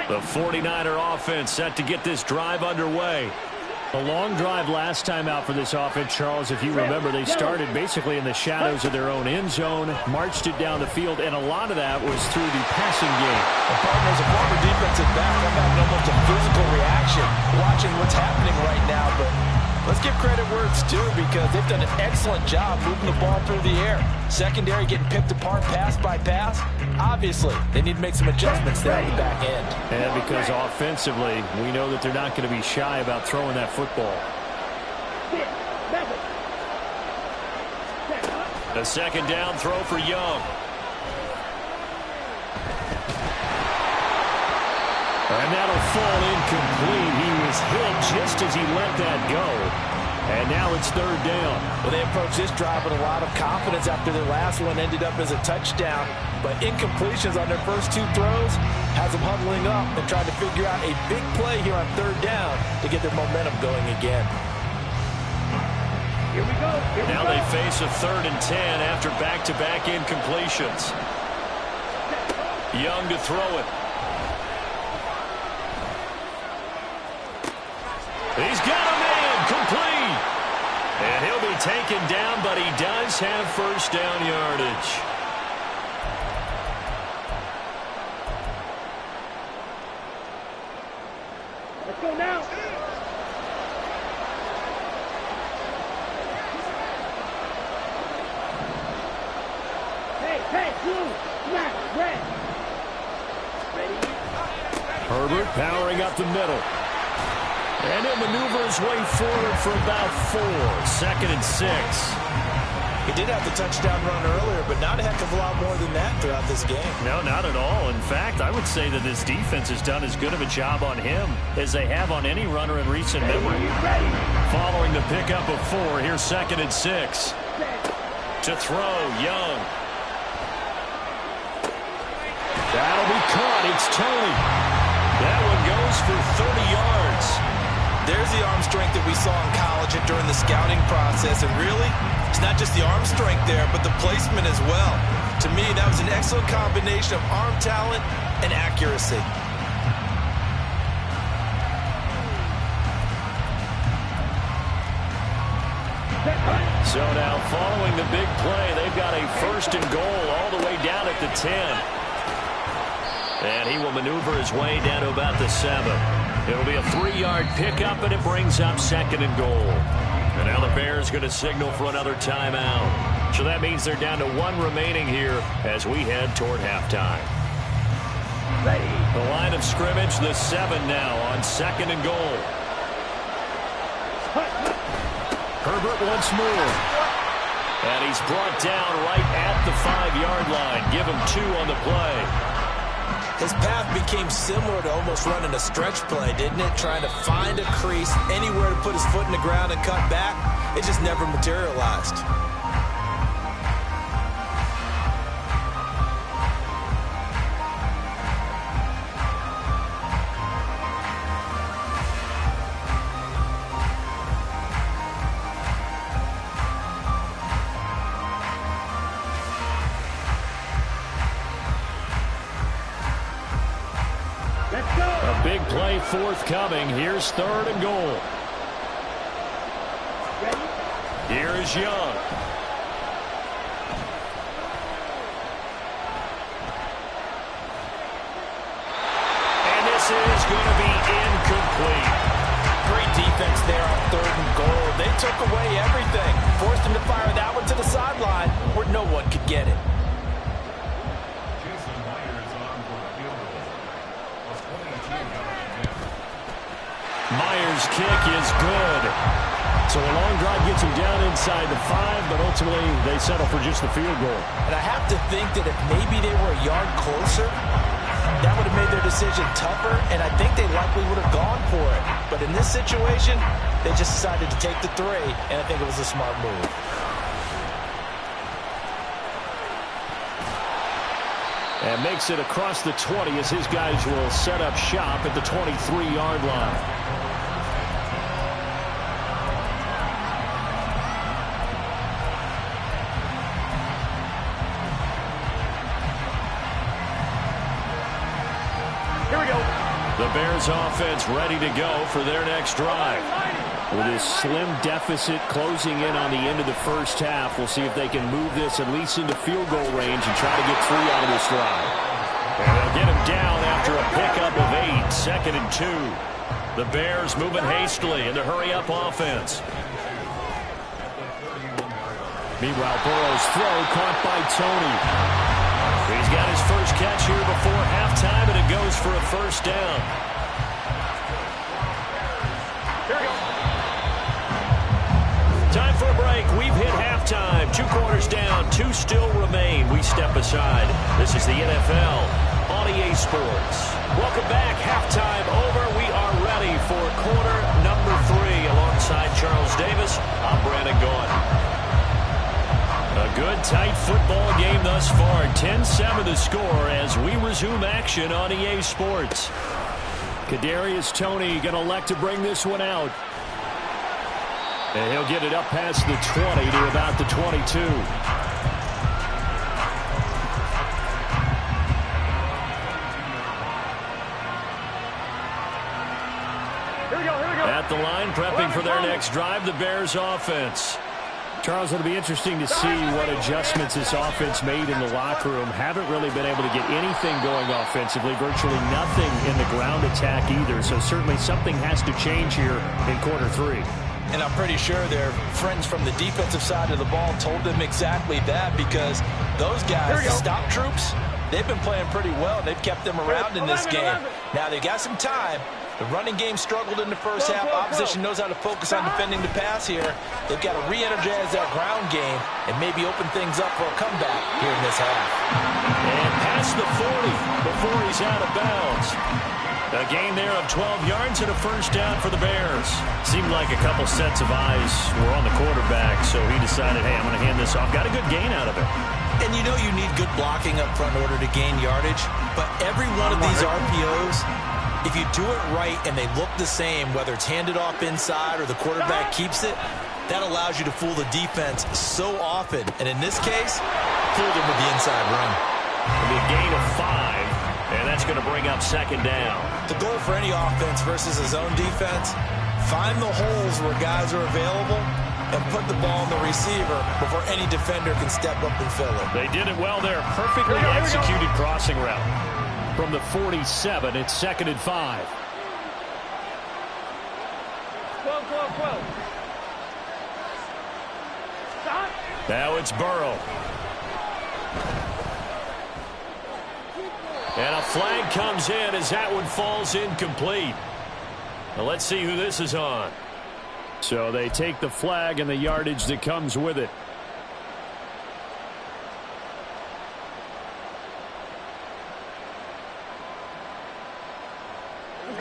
The 49er offense set to get this drive underway. A long drive last time out for this offense, Charles. If you remember, they started basically in the shadows of their own end zone, marched it down the field, and a lot of that was through the passing game. And partners, a former defensive back, I'm having almost a physical reaction watching what's happening right now, but let's give credit where it's due because they've done an excellent job moving the ball through the air. Secondary getting picked apart pass by pass. Obviously, they need to make some adjustments there at the back end. And because offensively, we know that they're not going to be shy about throwing that football. A second down throw for Young. And that'll fall incomplete. He was hit just as he let that go. And now it's 3rd down. Well, they approached this drive with a lot of confidence after their last one ended up as a touchdown. But incompletions on their first 2 throws has them huddling up and trying to figure out a big play here on 3rd down to get their momentum going again. Here we go. Now they face a 3rd and 10 after back-to-back incompletions. Young to throw it. He's got a man complete. And he'll be taken down, but he does have first down yardage. Let's go now. Hey, blue, black, red. Ready? Herbert powering up the middle. And he'll maneuver his way forward for about 4. 2nd and 6. He did have the touchdown run earlier, but not a heck of a lot more than that throughout this game. No, not at all. In fact, I would say that this defense has done as good of a job on him as they have on any runner in recent memory. Following the pickup of 4, here's 2nd and 6. To throw, Young. That'll be caught. It's Turney. That one goes for 30 yards. There's the arm strength that we saw in college and during the scouting process. And really, it's not just the arm strength there, but the placement as well. To me, that was an excellent combination of arm talent and accuracy. So now, following the big play, they've got a 1st and goal all the way down at the 10. And he will maneuver his way down to about the 7. It'll be a 3-yard pickup, and it brings up 2nd and goal. And now the Bears going to signal for another timeout. So that means they're down to 1 remaining here as we head toward halftime. The line of scrimmage, the 7 now on 2nd and goal. Herbert once more. And he's brought down right at the 5-yard line. Give him 2 on the play. His path became similar to almost running a stretch play, didn't it? Trying to find a crease, anywhere to put his foot in the ground and cut back. It just never materialized. A big play forthcoming. Here's 3rd and goal. Here is Young. And this is going to be incomplete. Great defense there on 3rd and goal. They took away everything. Forced him to fire that one to the sideline where no one could get it. Myers' kick is good. So a long drive gets him down inside the 5, but ultimately they settle for just the field goal. And I have to think that if maybe they were a yard closer, that would have made their decision tougher, and I think they likely would have gone for it. But in this situation, they just decided to take the 3, and I think it was a smart move. And makes it across the 20 as his guys will set up shop at the 23-yard line. Here we go. The Bears offense ready to go for their next drive. With this slim deficit closing in on the end of the first half, we'll see if they can move this at least into field goal range and try to get 3 out of this drive. And they'll get him down after a pickup of 8, 2nd and 2. The Bears moving hastily in the hurry-up offense. Meanwhile, Burrow's throw caught by Turney. He's got his first catch here before halftime, and it goes for a first down. Here we go. Time for a break. We've hit halftime. 2 quarters down, 2 still remain. We step aside. This is the NFL on EA Sports. Welcome back. Halftime over. We are ready for quarter number 3. Alongside Charles Davis, I'm Brandon Gaudin. A good, tight football game thus far. 10-7 the score as we resume action on EA Sports. Kadarius Toney going to elect to bring this one out. And he'll get it up past the 20 to about the 22. Here we go. At the line, prepping for their next drive, the Bears offense. Charles, it'll be interesting to see what adjustments this offense made in the locker room. Haven't really been able to get anything going offensively, virtually nothing in the ground attack either. So certainly something has to change here in quarter 3. And I'm pretty sure their friends from the defensive side of the ball told them exactly that, because those guys, the stop troops, they've been playing pretty well. They've kept them around in this game. Now they got some time. The running game struggled in the first half. Opposition knows how to focus on defending the pass here. They've got to re-energize that ground game and maybe open things up for a comeback here in this half. And past the 40 before he's out of bounds. A gain there of 12 yards and a first down for the Bears. Seemed like a couple sets of eyes were on the quarterback, so he decided, hey, I'm going to hand this off. Got a good gain out of it. And you know you need good blocking up front in order to gain yardage, but every one of these RPOs, if you do it right and they look the same, whether it's handed off inside or the quarterback keeps it, that allows you to fool the defense so often. And in this case, fooled them with the inside run. It'll be a gain of 5, and that's going to bring up 2nd down. The goal for any offense versus a zone defense, find the holes where guys are available and put the ball on the receiver before any defender can step up and fill it. They did it well there. Perfectly executed crossing route. From the 47, it's 2nd and 5. 12. Stop. Now it's Burrow. And a flag comes in as that one falls incomplete. Now let's see who this is on. So they take the flag and the yardage that comes with it.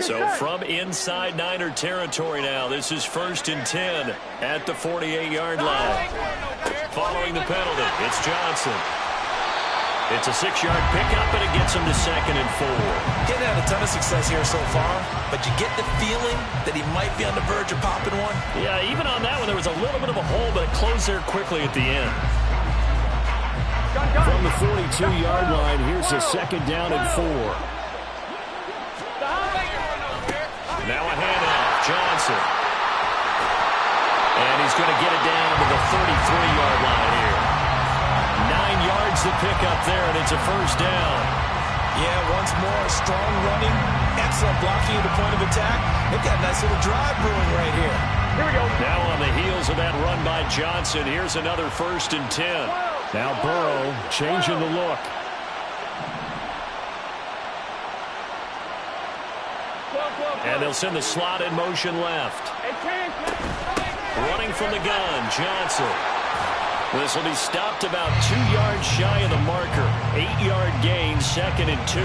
So from inside Niner territory now, this is 1st and 10 at the 48-yard line. Following the penalty, it's Johnson. It's a 6-yard pickup, and it gets him to 2nd and 4. Getting had a ton of success here so far, but you get the feeling that he might be on the verge of popping one. Yeah, even on that one, there was a little bit of a hole, but it closed there quickly at the end. From the 42-yard line, here's a 2nd down and 4. Now a handoff, Johnson. And And he's going to get it down to the 33-yard line here. 9 yards to pick up there, and it's a first down. Yeah, once more, strong running, excellent blocking at the point of attack. They've got a nice little drive brewing right here. Here we go. Now on the heels of that run by Johnson, here's another 1st and 10. Now Burrow changing the look. And they'll send the slot in motion left. Running from the gun, Johnson. This will be stopped about 2 yards shy of the marker. 8-yard gain, 2nd and 2.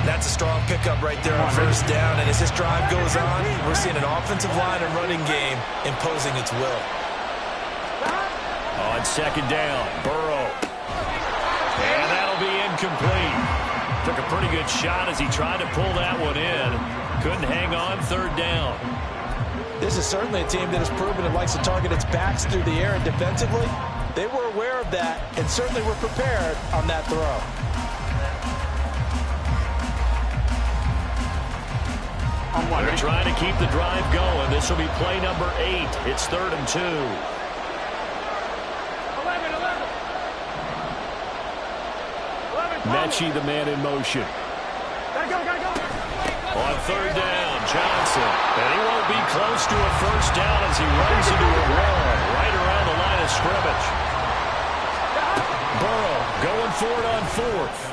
That's a strong pickup right there on first down. And as this drive goes on, we're seeing an offensive line and running game imposing its will. On 2nd down, Burrow. And that'll be incomplete. Took a pretty good shot as he tried to pull that one in. Couldn't hang on 3rd down. This is certainly a team that has proven it likes to target its backs through the air, and defensively, they were aware of that and certainly were prepared on that throw. They're trying to keep the drive going. This will be play number 8. It's 3rd and 2. 11. Mechie, the man in motion. Gotta go. On 3rd down, Johnson. And he won't be close to a first down as he runs into a wall right around the line of scrimmage. Burrow going for it on 4th.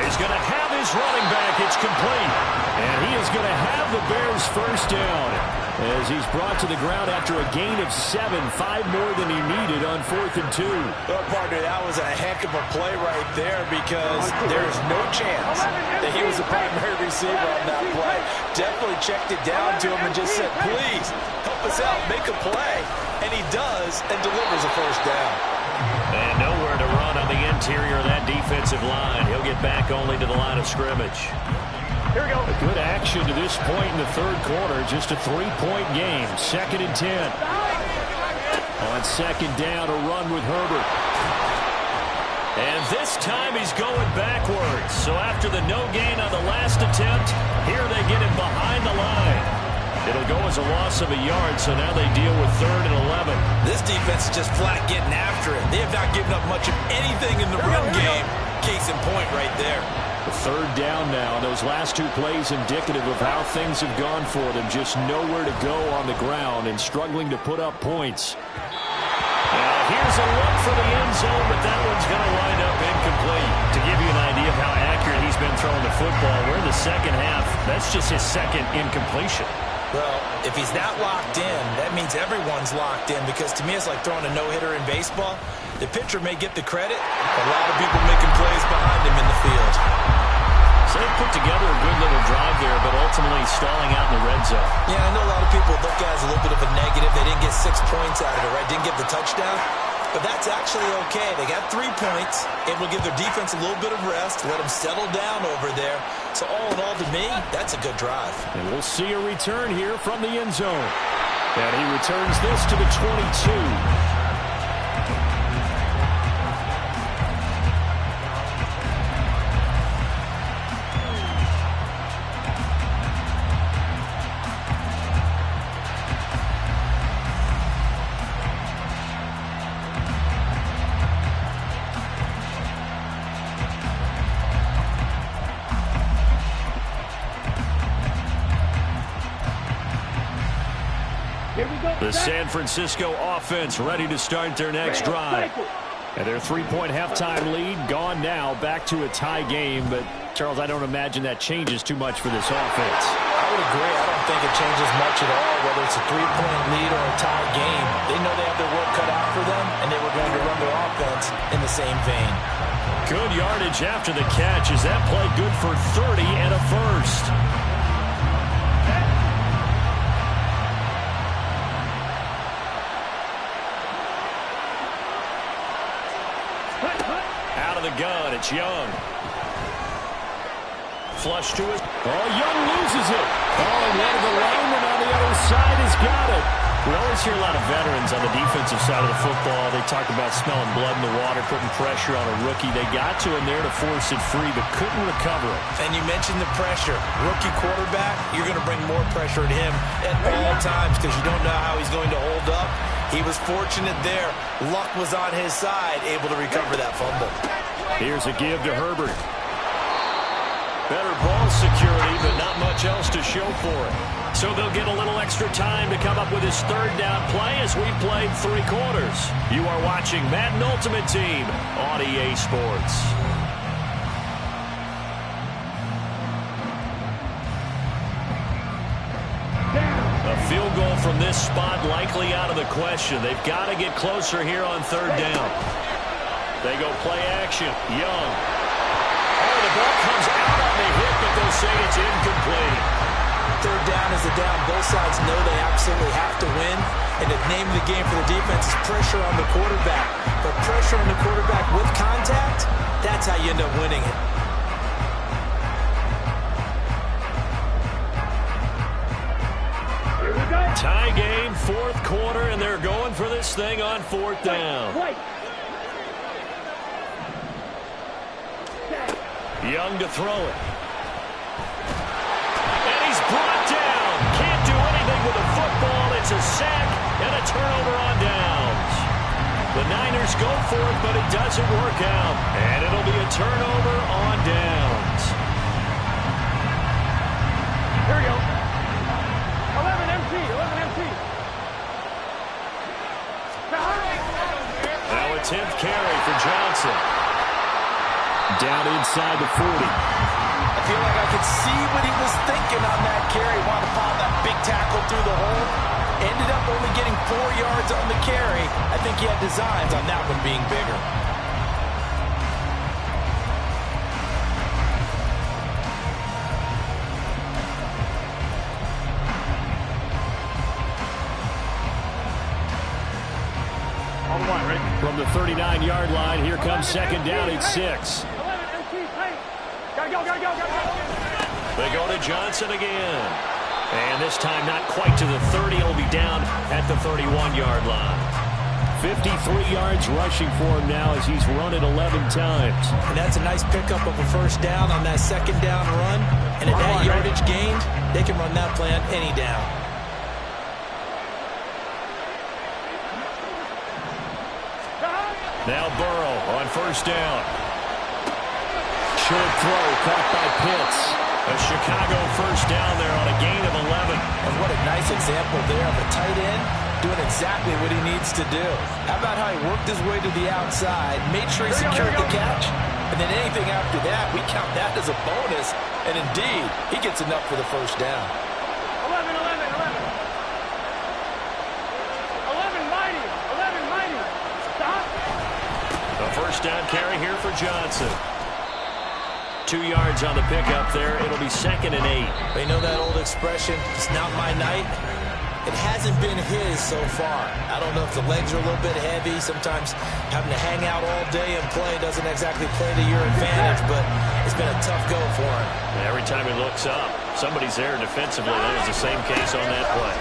He's going to have his running back. It's complete. And he is going to have the Bears' first down as he's brought to the ground after a gain of 7, 5 more than he needed on 4th and 2. Well, partner, that was a heck of a play right there because there's no chance that he was the primary receiver on that play. Definitely checked it down to him and just said, please, help us out, make a play. And he does and delivers a first down. And nowhere to run on the interior of that defensive line. He'll get back only to the line of scrimmage. Here we go. A good action to this point in the 3rd quarter. Just a 3-point game. 2nd and 10. On 2nd down, a run with Herbert. And this time he's going backwards. So after the no gain on the last attempt, here they get him behind the line. It'll go as a loss of a yard, so now they deal with 3rd and 11. This defense is just flat getting after it. They have not given up much of anything in the run game. Case in point right there. 3rd down now. Those last 2 plays indicative of how things have gone for them. Just nowhere to go on the ground and struggling to put up points. Now here's a look for the end zone, but that one's going to wind up incomplete. To give you an idea of how accurate he's been throwing the football, we're in the 2nd half. That's just his 2nd incompletion. Well, if he's not locked in, that means everyone's locked in, because to me it's like throwing a no-hitter in baseball. The pitcher may get the credit, a lot of people making plays behind him in the field. So they put together a good little drive there, but ultimately stalling out in the red zone. Yeah, I know a lot of people look at it as a little bit of a negative. They didn't get 6 points out of it, right? Didn't get the touchdown. But that's actually okay. They got 3 points. It will give their defense a little bit of rest, let them settle down over there. So all in all, to me, that's a good drive. And we'll see a return here from the end zone. And he returns this to the 22. The San Francisco offense ready to start their next drive. And their 3-point halftime lead gone now, back to a tie game. But, Charles, I don't imagine that changes too much for this offense. I would agree. I don't think it changes much at all, whether it's a 3-point lead or a tie game. They know they have their work cut out for them, and they were going to run their offense in the same vein. Good yardage after the catch. Is that play good for 30 and a first? The gun, it's Young. Flush to it. Oh, Young loses it. Oh, and one of the linemen on the other side has got it. We always hear a lot of veterans on the defensive side of the football. They talk about smelling blood in the water, putting pressure on a rookie. They got to him there to force it free, but couldn't recover it. And you mentioned the pressure. Rookie quarterback, you're going to bring more pressure at him at all times because you don't know how he's going to hold up. He was fortunate there. Luck was on his side, able to recover that fumble. Here's a give to Herbert. Better ball security, but not much else to show for it. So they'll get a little extra time to come up with his third down play as we've played 3 quarters. You are watching Madden Ultimate Team on EA Sports. A field goal from this spot likely out of the question. They've got to get closer here on 3rd down. They go play action. Young. Oh, the ball comes out on the hit, but they'll say it's incomplete. 3rd down is the down. Both sides know they absolutely have to win. And the name of the game for the defense is pressure on the quarterback. But pressure on the quarterback with contact, that's how you end up winning it. Tie game, 4th quarter, and they're going for this thing on 4th down. Young to throw it. And he's brought down. Can't do anything with the football. It's a sack and a turnover on downs. The Niners go for it, but it doesn't work out. And it'll be a turnover on downs. Here we go. 11 MT, 11 MT. Now a 10th carry for Johnson. Down inside the 40. I feel like I could see what he was thinking on that carry. Wanted to follow that big tackle through the hole. Ended up only getting 4 yards on the carry. I think he had designs on that one being bigger. From the 39-yard line, here comes 2nd down at 6. They go to Johnson again. And this time not quite to the 30. He'll be down at the 31-yard line. 53 yards rushing for him now as he's run it 11 times. And that's a nice pickup of a 1st down on that 2nd down run. And at that yardage gained, they can run that play on any down. Now Burrow on 1st down. Short throw caught by Pitts. A Chicago 1st down there on a gain of 11. And what a nice example there of a tight end doing exactly what he needs to do. How about how he worked his way to the outside, made sure he secured the catch, and then anything after that, we count that as a bonus. And indeed, he gets enough for the 1st down. 11, 11, 11. 11 mighty, 11 mighty. Stop. A 1st down carry here for Johnson. 2 yards on the pickup there. It'll be 2nd and 8. You know that old expression, it's not my night? It hasn't been his so far. I don't know if the legs are a little bit heavy. Sometimes having to hang out all day and play doesn't exactly play to your advantage, but it's been a tough go for him. Every time he looks up, somebody's there defensively. That was the same case on that play.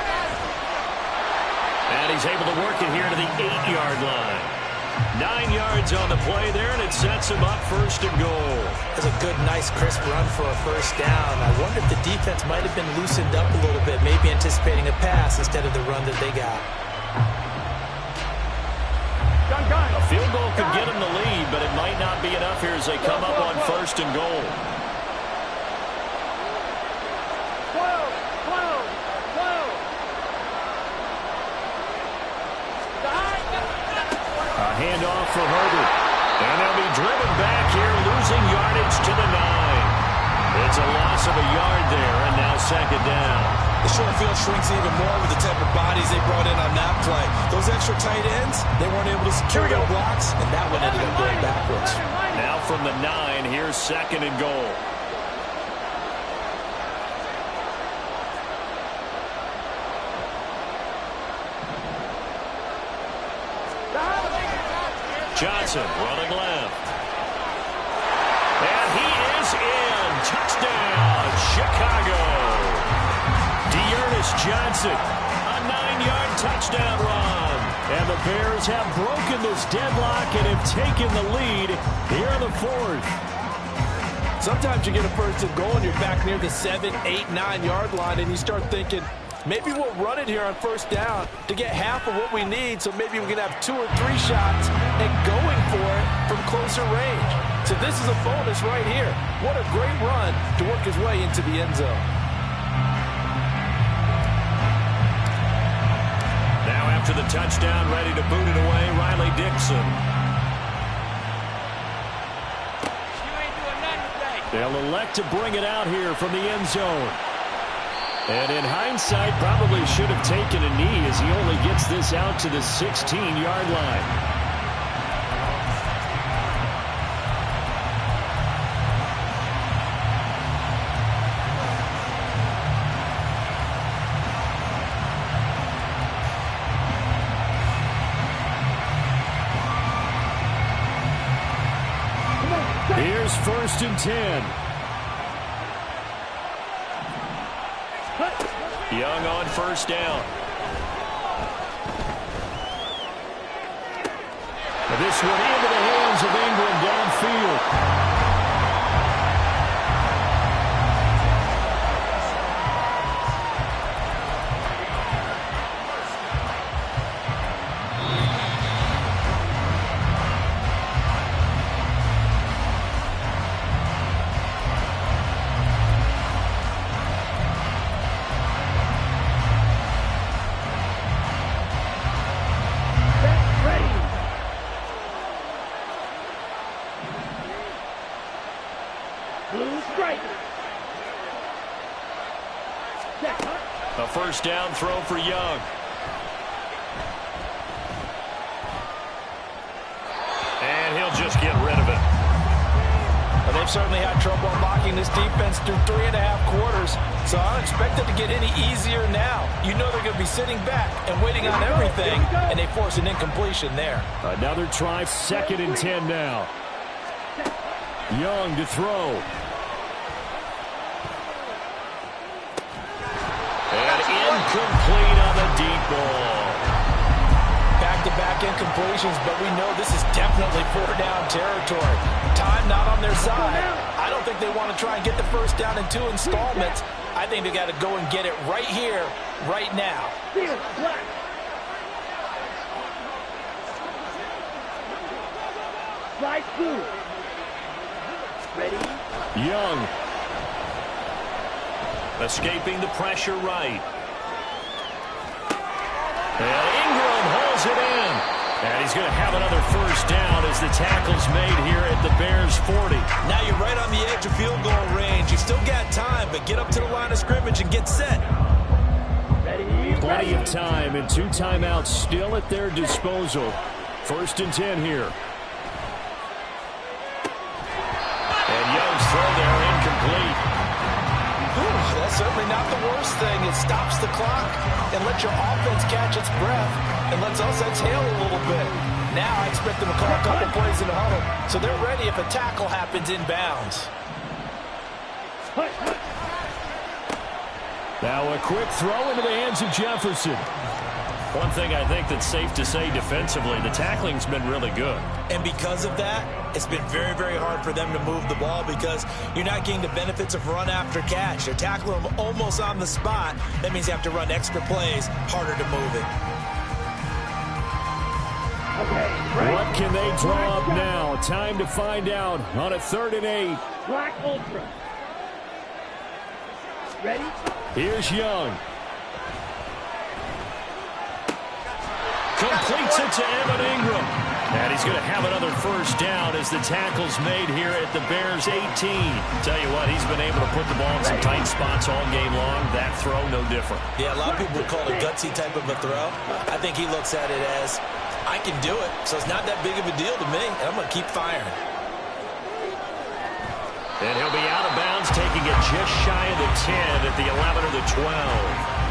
And he's able to work it here to the 8-yard line. 9 yards on the play there, and it sets him up 1st and goal. It's a good, nice, crisp run for a 1st down. I wonder if the defense might have been loosened up a little bit, maybe anticipating a pass instead of the run that they got. A field goal could get him the lead, but it might not be enough here as they come up on 1st and goal. 12, 12, 12. A handoff for Herbert. And they'll be driven back here, losing yardage to the 9. It's a loss of a yard there, and now 2nd down. The short field shrinks even more with the type of bodies they brought in on that play. Those extra tight ends, they weren't able to secure their blocks, and that one ended up going backwards. Now from the 9, here's 2nd and goal. Johnson running left. And he is in. Touchdown, Chicago. Dearness Johnson, a 9-yard touchdown run. And the Bears have broken this deadlock and have taken the lead here in the fourth. Sometimes you get a first and goal and you're back near the 7, 8, 9-yard line, and you start thinking, maybe we'll run it here on first down to get half of what we need, so maybe we can have 2 or 3 shots and going for it from closer range. So this is a bonus right here. What a great run to work his way into the end zone. Now after the touchdown, ready to boot it away, Riley Dixon. They'll elect to bring it out here from the end zone. And in hindsight, probably should have taken a knee as he only gets this out to the 16-yard line. Here's 1st and 10. Young on first down. This one into the hands of Ingram downfield. A first down throw for Young. And he'll just get rid of it. Well, they've certainly had trouble unlocking this defense through 3.5 quarters, so I don't expect it to get any easier now. You know they're going to be sitting back and waiting on everything, and they force an incompletion there. Another try, 2nd and 10 now. Young to throw. And incomplete on the deep ball. Back-to-back incompletions, but we know this is definitely 4-down territory. Time not on their side. I don't think they want to try and get the first down in 2 installments. I think they got to go and get it right here, right now. Slide 2. Ready? Young. Escaping the pressure right. And Ingram holds it in. And he's going to have another first down as the tackle's made here at the Bears 40. Now you're right on the edge of field goal range. You still got time, but get up to the line of scrimmage and get set. Ready? Plenty of time and 2 timeouts still at their disposal. 1st and 10 here. And Young's throw there incomplete. That's certainly not the worst thing. It stops the clock and lets your offense catch its breath and lets us exhale a little bit. Now I expect them to call a couple plays in the huddle, so they're ready if a tackle happens inbounds. Now a quick throw into the hands of Jefferson. One thing I think that's safe to say defensively, the tackling's been really good. And because of that, it's been very, very hard for them to move the ball because you're not getting the benefits of run after catch. They're tackling them almost on the spot. That means you have to run extra plays, harder to move it. What can they draw up now? Time to find out on a 3rd and 8. Black Ultra. Ready? Here's Young. Completes it to Evan Ingram. And he's going to have another first down as the tackle's made here at the Bears 18. Tell you what, he's been able to put the ball in some tight spots all game long. That throw, no different. Yeah, a lot of people would call it a gutsy type of a throw. I think he looks at it as, I can do it, so it's not that big of a deal to me, and I'm going to keep firing. And he'll be out of bounds, taking it just shy of the 10 at the 11 or the 12.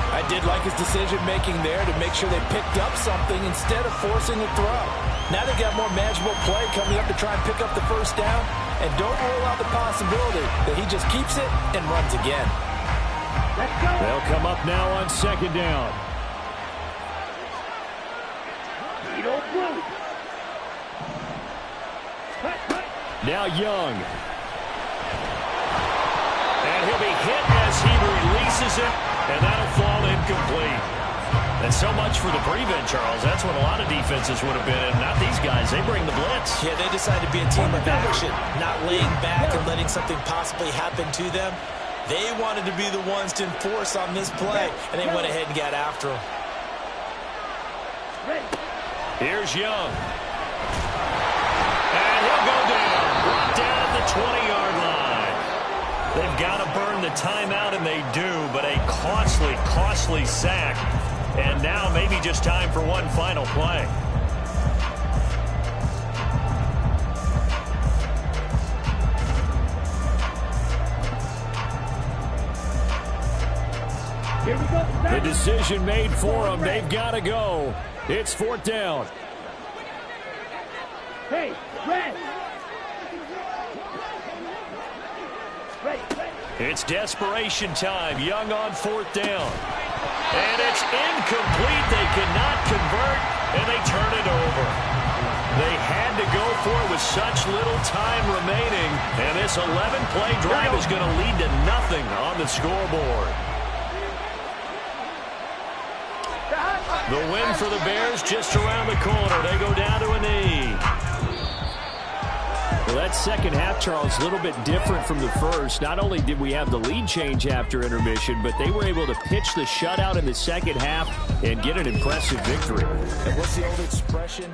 I did like his decision-making there to make sure they picked up something instead of forcing the throw. Now they've got more manageable play coming up to try and pick up the first down, and don't rule out the possibility that he just keeps it and runs again. They'll come up now on second down. Now Young. And he'll be hit as he releases it, and that'll fall incomplete. And so much for the prevent, Charles. That's what a lot of defenses would have been in. Not these guys. They bring the blitz. Yeah, they decided to be a team of action, not laying back and letting something possibly happen to them. They wanted to be the ones to enforce on this play, and they went ahead and got after him. Here's Young. And he'll go down. Brought down at the 20-yard line. They've got to burn the timeout, and they do, but a costly, costly sack. And now maybe just time for one final play. The decision made for them. They've got to go. It's fourth down. Hey, red. It's desperation time. Young on fourth down. And it's incomplete. They cannot convert, and they turn it over. They had to go for it with such little time remaining, and this 11-play drive is going to lead to nothing on the scoreboard. The win for the Bears just around the corner. They go down to a knee. Well, that second half, Charles, a little bit different from the first. Not only did we have the lead change after intermission, but they were able to pitch the shutout in the second half and get an impressive victory. And what's the old expression?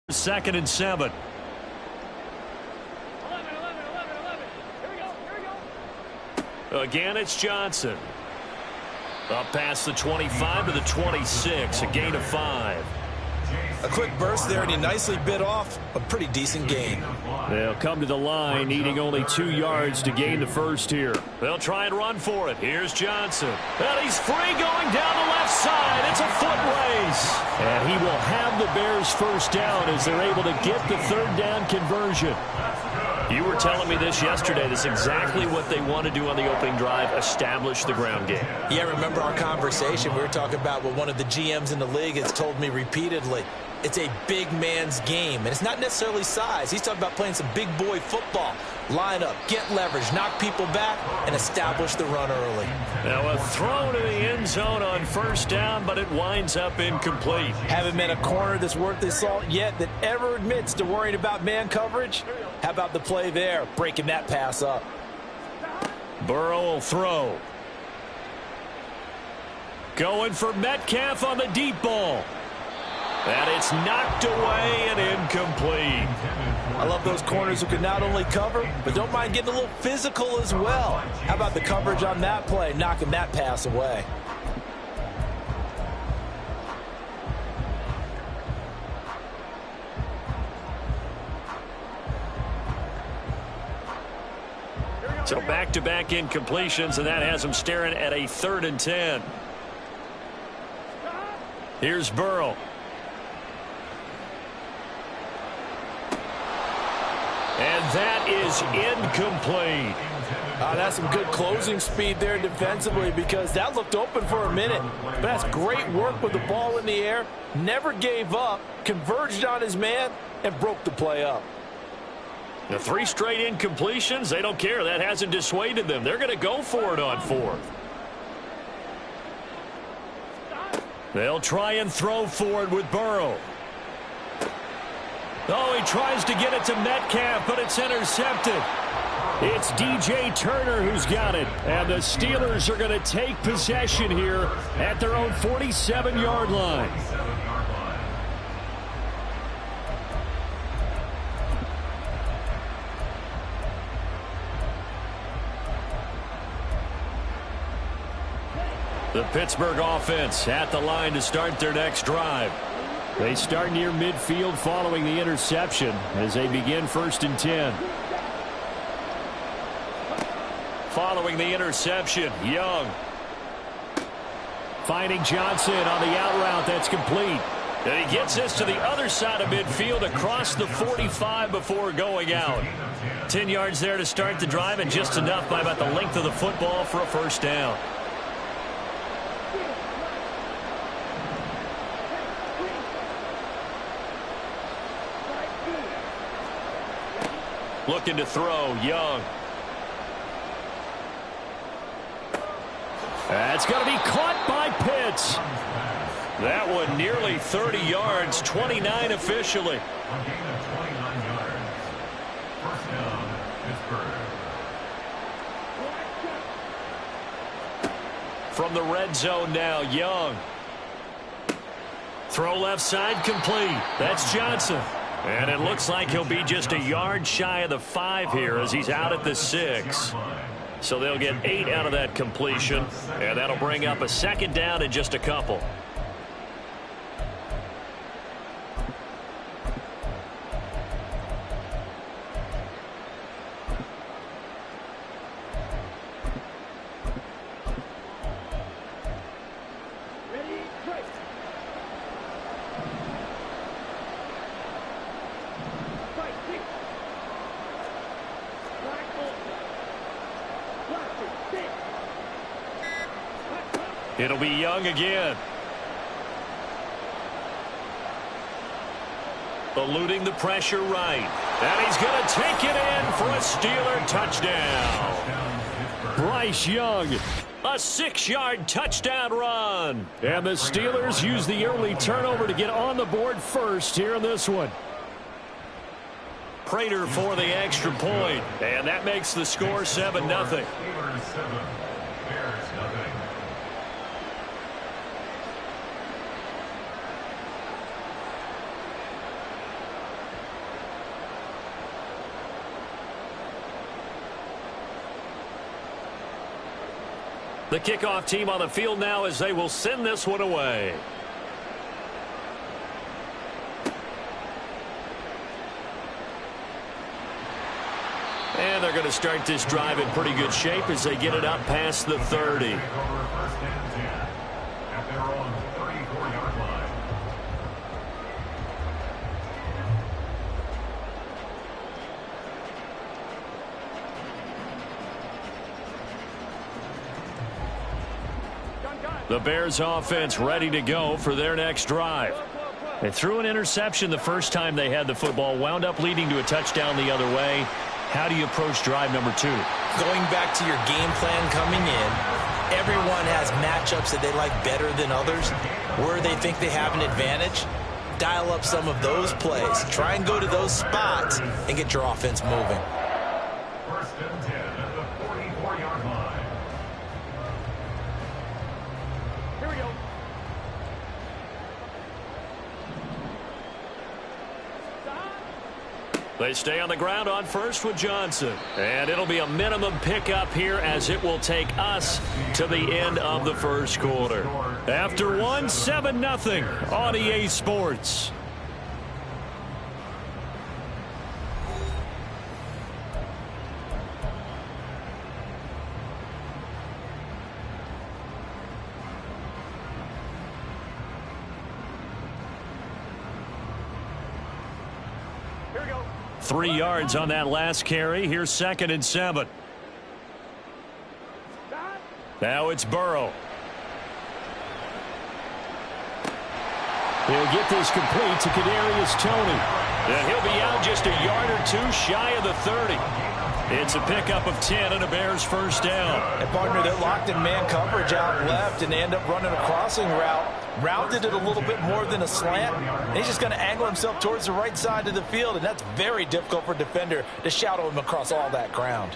2nd and 7. 11. Here we go. Again, it's Johnson. Up past the 25 to the 26, a gain of 5. A quick burst there, and he nicely bit off a pretty decent gain. They'll come to the line, needing only 2 yards to gain the first here. They'll try and run for it. Here's Johnson. And he's free going down the left side. It's a foot race. And he will have the Bears first down as they're able to get the 3rd down conversion. You were telling me this yesterday. That's exactly what they want to do on the opening drive, establish the ground game. Yeah, remember our conversation. We were talking about what one of the GMs in the league has told me repeatedly. It's a big man's game, and it's not necessarily size. He's talking about playing some big boy football. Line up, get leverage, knock people back, and establish the run early. Now a throw to the end zone on 1st down, but it winds up incomplete. Haven't met a corner that's worth his salt yet that ever admits to worrying about man coverage. How about the play there, breaking that pass up? Burrow will throw. Going for Metcalf on the deep ball. And it's knocked away and incomplete. I love those corners who can not only cover, but don't mind getting a little physical as well. How about the coverage on that play, knocking that pass away? So back-to-back incompletions, and that has them staring at a 3rd and 10. Here's Burrow. And that is incomplete. That's some good closing speed there defensively, because that looked open for a minute. But that's great work with the ball in the air. Never gave up, converged on his man, and broke the play up. The 3 straight incompletions, they don't care. That hasn't dissuaded them. They're going to go for it on 4th. They'll try and throw for it with Burrow. Oh, he tries to get it to Metcalf, but it's intercepted. It's DJ Turner who's got it. And the Steelers are going to take possession here at their own 47-yard line. The Pittsburgh offense at the line to start their next drive. They start near midfield following the interception as they begin 1st and 10. Following the interception, Young. Finding Johnson on the out route. That's complete. And he gets this to the other side of midfield across the 45 before going out. 10 yards there to start the drive, and just enough by about the length of the football for a 1st down. Looking to throw, Young. That's going to be caught by Pitts. That one nearly 30 yards, 29 officially. A gain of 29 yards. 1st down, Pittsburgh. From the red zone now, Young. Throw left side complete. That's Johnson. And it looks like he'll be just a yard shy of the 5 here as he's out at the 6. So they'll get 8 out of that completion, and that'll bring up a 2nd down in just a couple. It'll be Young again. Eluding the pressure right. And he's going to take it in for a Steeler touchdown. Bryce Young, a 6-yard touchdown run. And the Steelers use the early turnover to get on the board first here in this one. Prater for the extra point. And that makes the score 7-0. Steelers 7, Bears nothing. The kickoff team on the field now as they will send this one away. And they're going to start this drive in pretty good shape as they get it up past the 30. The Bears offense ready to go for their next drive. They threw an interception the first time they had the football, wound up leading to a touchdown the other way. How do you approach drive number 2? Going back to your game plan coming in, everyone has matchups that they like better than others, where they think they have an advantage. Dial up some of those plays. Try and go to those spots and get your offense moving. First and 10 at the 44-yard line. Here we go. They stay on the ground on first with Johnson. And it'll be a minimum pickup here as it will take us to the end of the first quarter. After one, 7-0 on EA Sports. Here we go. 3 yards on that last carry. Here's 2nd and 7. Now it's Burrow. He'll get this complete to Kadarius Toney. And he'll be out just a yard or two shy of the 30. It's a pickup of 10 and a Bears first down. And partner, they're locked in man coverage out left, and they end up running a crossing route. Rounded it a little bit more than a slant. And he's just going to angle himself towards the right side of the field, and that's very difficult for a defender to shadow him across all that ground.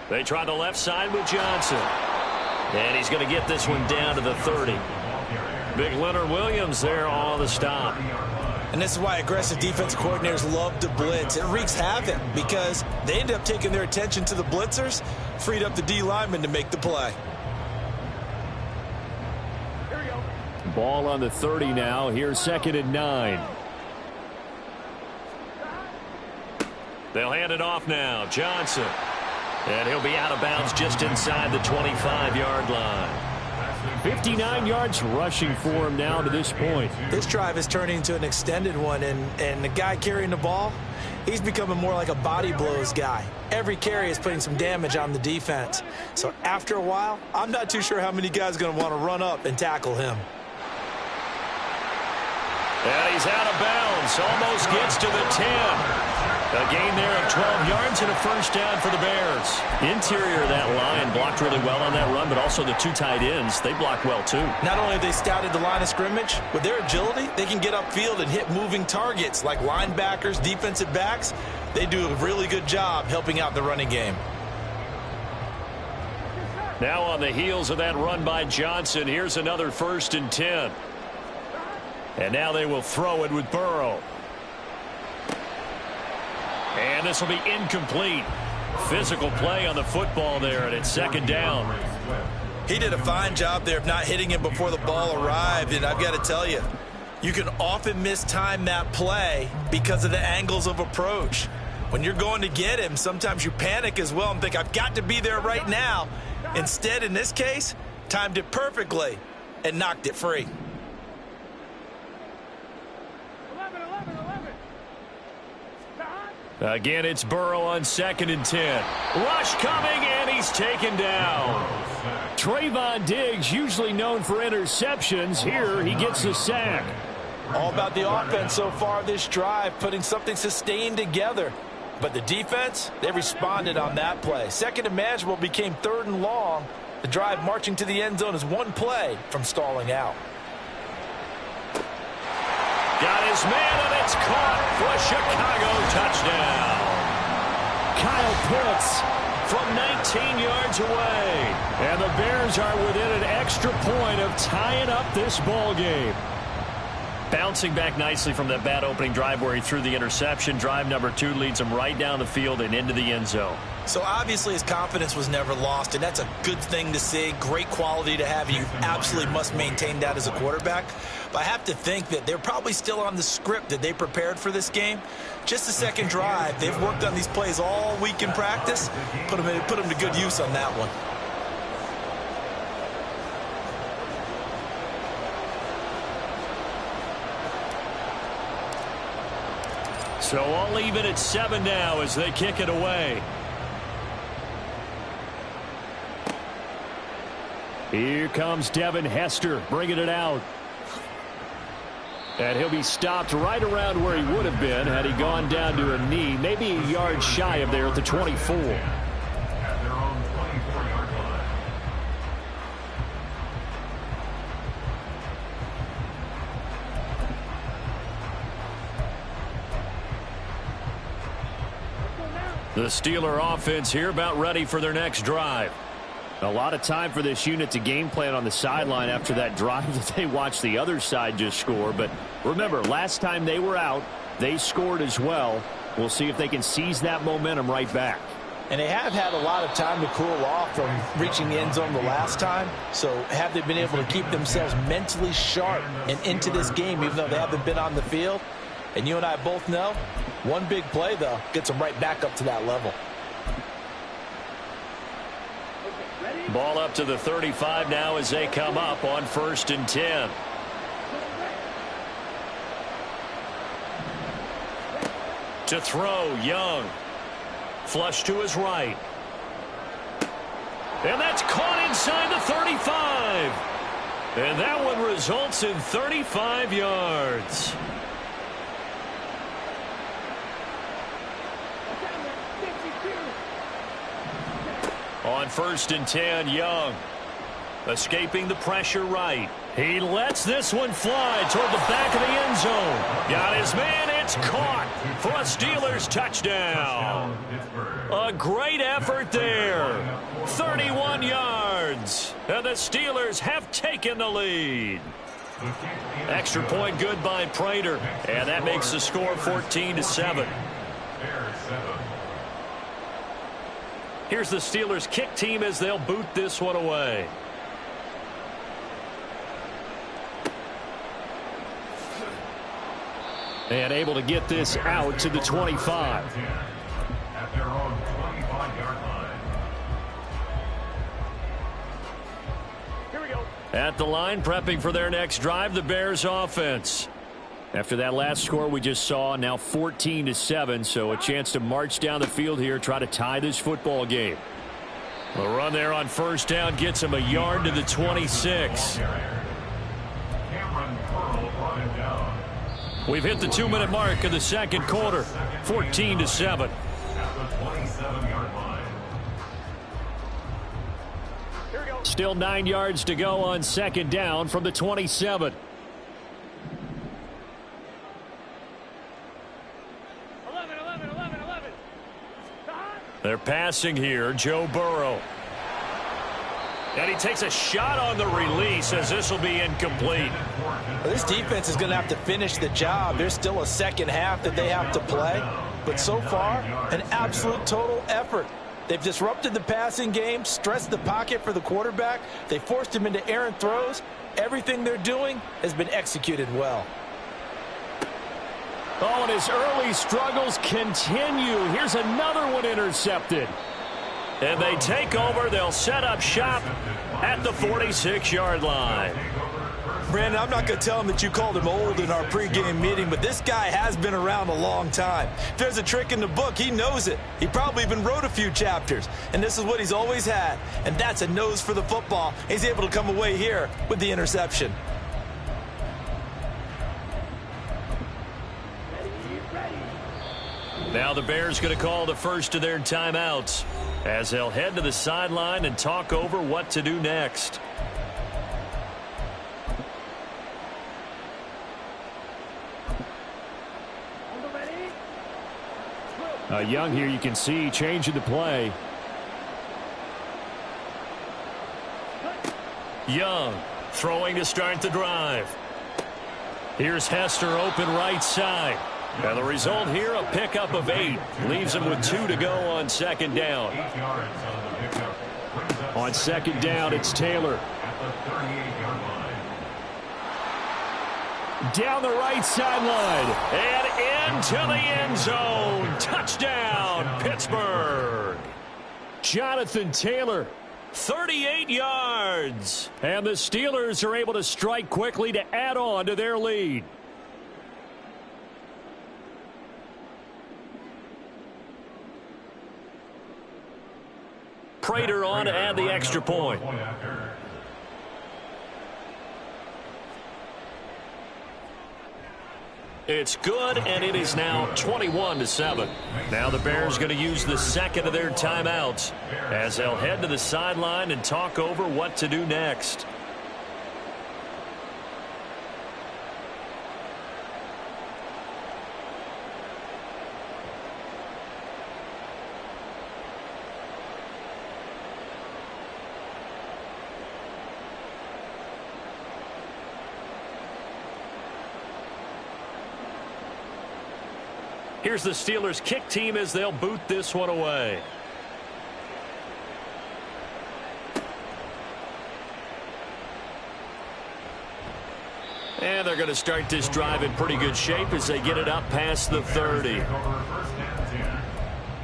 They try the left side with Johnson. And he's going to get this one down to the 30. Big Leonard Williams there on the stop. And this is why aggressive defense coordinators love to blitz. It wreaks havoc because they end up taking their attention to the blitzers, freed up the D lineman to make the play. Here we go. Ball on the 30 now. Here's 2nd and 9. They'll hand it off now. Johnson. And he'll be out of bounds just inside the 25-yard line. 59 yards rushing for him now to this point. This drive is turning into an extended one, and the guy carrying the ball, he's becoming more like a body blows guy. Every carry is putting some damage on the defense. So after a while, I'm not too sure how many guys are going to want to run up and tackle him. And he's out of bounds. Almost gets to the 10. A gain there of 12 yards and a first down for the Bears. Interior of that line blocked really well on that run, but also the 2 tight ends, they blocked well too. Not only have they scouted the line of scrimmage, with their agility, they can get upfield and hit moving targets like linebackers, defensive backs. They do a really good job helping out the running game. Now on the heels of that run by Johnson, here's another 1st and 10. And now they will throw it with Burrow. And this will be incomplete. Physical play on the football there, and it's 2nd down. He did a fine job there of not hitting him before the ball arrived, and I've got to tell you, you can often mistime that play because of the angles of approach. When you're going to get him, sometimes you panic as well and think, I've got to be there right now. Instead, in this case, timed it perfectly and knocked it free. 11. Again, it's Burrow on 2nd and 10. Rush coming, and he's taken down. Trayvon Diggs, usually known for interceptions. Here, he gets the sack. All about the offense so far this drive, putting something sustained together. But the defense, they responded on that play. 2nd and manageable became 3rd and long. The drive marching to the end zone is one play from stalling out. Got his man, and it's caught for a Chicago touchdown. Kyle Pitts from 19 yards away. And the Bears are within an extra point of tying up this ball game. Bouncing back nicely from that bad opening drive where he threw the interception. Drive number 2 leads him right down the field and into the end zone. So obviously his confidence was never lost, and that's a good thing to see. Great quality to have. You absolutely must maintain that as a quarterback. But I have to think that they're probably still on the script that they prepared for this game. Just the second drive. They've worked on these plays all week in practice. Put them to good use on that one. So I'll leave it at 7 now as they kick it away. Here comes Devin Hester bringing it out. And he'll be stopped right around where he would have been had he gone down to a knee, maybe a yard shy of there at the 24. At their own 24-yard line. The Steeler offense here about ready for their next drive. A lot of time for this unit to game plan on the sideline after that drive that they watched the other side just score. But remember, last time they were out, they scored as well. We'll see if they can seize that momentum right back. And they have had a lot of time to cool off from reaching the end zone the last time. So have they been able to keep themselves mentally sharp and into this game even though they haven't been on the field? And you and I both know, one big play, though, gets them right back up to that level. Ball up to the 35 now as they come up on 1st and 10. To throw, Young. Flush to his right. And that's caught inside the 35. And that one results in 35 yards. On 1st and 10, Young. Escaping the pressure right. He lets this one fly toward the back of the end zone. Got his man. It's caught for a Steelers touchdown. A great effort there. 31 yards. And the Steelers have taken the lead. Extra point good by Prater. And that makes the score 14-7. Here's the Steelers kick team as they'll boot this one away. And able to get this out to the 25. At their own 25-yard line. Here we go. At the line, prepping for their next drive, the Bears offense. After that last score we just saw, now 14-7, so a chance to march down the field here, try to tie this football game. The run there on 1st down gets him a yard to the 26. We've hit the 2-minute mark of the second quarter, 14-7. At the 27-yard line. Here we go. Still 9 yards to go on 2nd down from the 27. 11. They're passing here, Joe Burrow. And he takes a shot on the release as this will be incomplete. Well, this defense is going to have to finish the job. There's still a second half that they have to play. But so far, an absolute total effort. They've disrupted the passing game, stressed the pocket for the quarterback. They forced him into errant throws. Everything they're doing has been executed well. Oh, and his early struggles continue. Here's another one intercepted. And they take over. They'll set up shop at the 46-yard line. Brandon, I'm not going to tell him that you called him old in our pregame meeting, but this guy has been around a long time. If there's a trick in the book, he knows it. He probably even wrote a few chapters, and this is what he's always had, and that's a nose for the football. He's able to come away here with the interception. Now the Bears going to call the first of their timeouts as they'll head to the sideline and talk over what to do next. Young here, you can see changing the play. Young throwing to start the drive. Here's Hester open right side. Now the result here, a pickup of 8. Leaves him with 2 to go on second down. 8 yards on the pickup. On second down, it's Taylor. At the 38-yard line. Down the right sideline. And into the end zone. Touchdown, Pittsburgh. Jonathan Taylor. 38 yards. And the Steelers are able to strike quickly to add on to their lead. Prater on to add the extra point. It's good, and it is now 21-7. Now the Bears going to use the second of their timeouts as they'll head to the sideline and talk over what to do next. Here's the Steelers kick team as they'll boot this one away. And they're going to start this drive in pretty good shape as they get it up past the 30. First and 10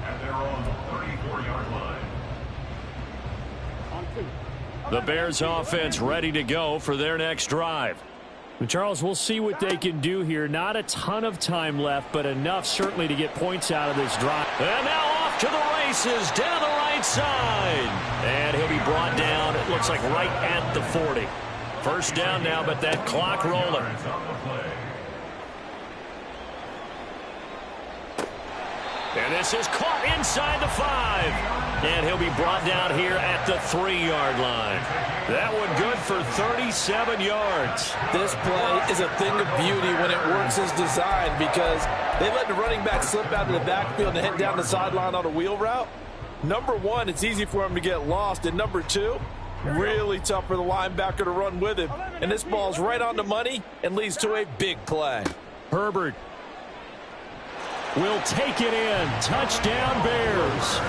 at their own 34-yard line. The Bears offense ready to go for their next drive. Charles, we'll see what they can do here. Not a ton of time left, but enough certainly to get points out of this drive. And now off to the races, down the right side. And he'll be brought down, it looks like right at the 40. First down now, but that clock rolling. And this is caught inside the 5. And he'll be brought down here at the 3-yard line. That one good for 37 yards. This play is a thing of beauty when it works as designed because they let the running back slip out of the backfield and head down the sideline on a wheel route. Number one, it's easy for him to get lost. And number two, really tough for the linebacker to run with him. And this ball's right on the money and leads to a big play. Herbert will take it in. Touchdown, Bears.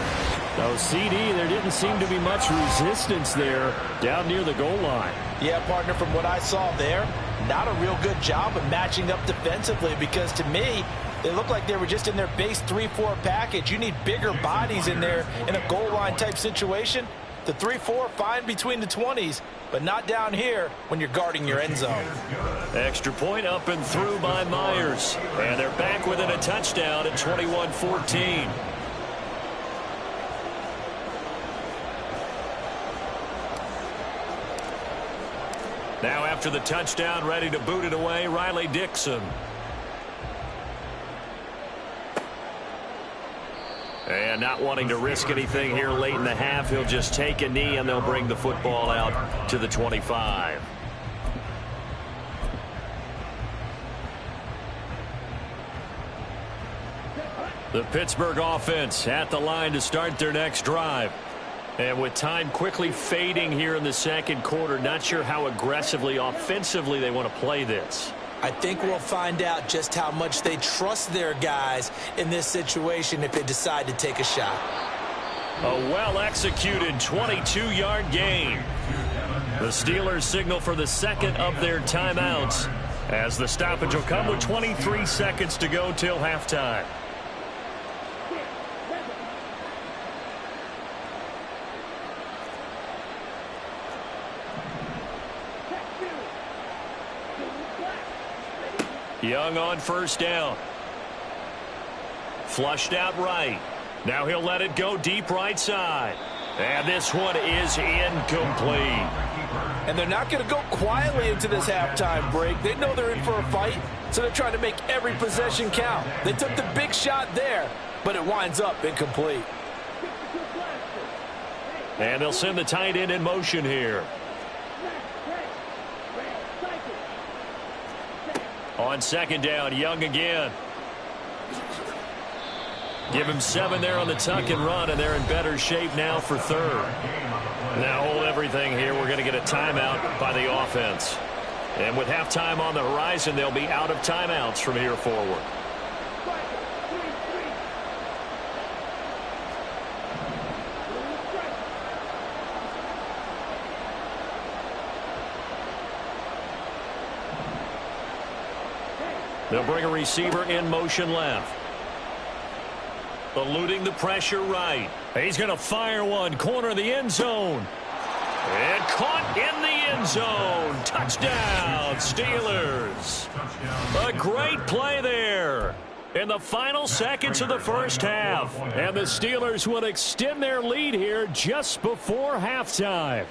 So, CD, there didn't seem to be much resistance there down near the goal line. Yeah, partner, from what I saw there, not a real good job of matching up defensively because to me, they look like they were just in their base 3-4 package. You need bigger bodies in there in a goal line type situation. The 3-4, fine between the 20s, but not down here when you're guarding your end zone. Extra point up and through by Myers. And they're back within a touchdown at 21-14. Now after the touchdown, ready to boot it away, Riley Dixon. And not wanting to risk anything here late in the half, he'll just take a knee and they'll bring the football out to the 25. The Pittsburgh offense at the line to start their next drive. And with time quickly fading here in the second quarter, not sure how aggressively, offensively they want to play this. I think we'll find out just how much they trust their guys in this situation if they decide to take a shot. A well-executed 22-yard gain. The Steelers signal for the second of their timeouts as the stoppage will come with 23 seconds to go till halftime. Young on first down. Flushed out right. Now he'll let it go deep right side. And this one is incomplete. And they're not going to go quietly into this halftime break. They know they're in for a fight, so they're trying to make every possession count. They took the big shot there, but it winds up incomplete. And they'll send the tight end in motion here. On second down, Young again. Give him 7 there on the tuck and run, and they're in better shape now for third. Now hold everything here. We're going to get a timeout by the offense. And with halftime on the horizon, they'll be out of timeouts from here forward. They'll bring a receiver in motion left. Eluding the pressure right. He's going to fire one. Corner of the end zone. And caught in the end zone. Touchdown, Steelers. A great play there in the final seconds of the first half. And the Steelers will extend their lead here just before halftime.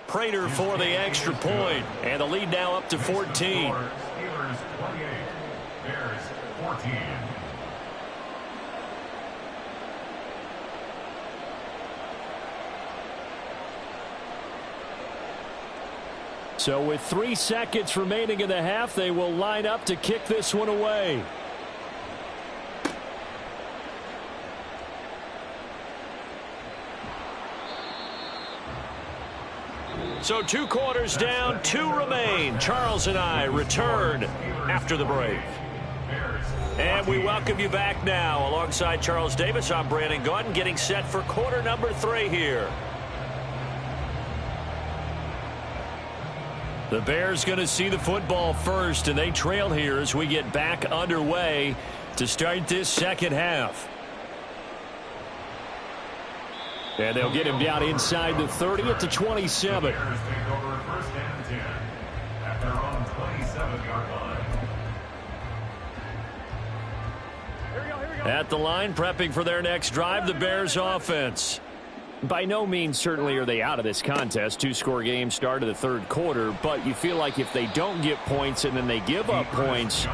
Prater for the extra point, and the lead now up to 14. Steelers 28, Bears 14. So with 3 seconds remaining in the half, they will line up to kick this one away. So 2 quarters down, 2 remain. Charles and I return after the break. And we welcome you back now. Alongside Charles Davis, I'm Brandon Gaudin, getting set for quarter number 3 here. The Bears going to see the football first, and they trail here as we get back underway to start this second half. And they'll get him down inside the 30 at the 27. Bears take over first and 10 at their own 27-yard line. At the line, prepping for their next drive, the Bears offense. By no means certainly are they out of this contest. 2-score game start of the third quarter, but you feel like if they don't get points and then they give up points,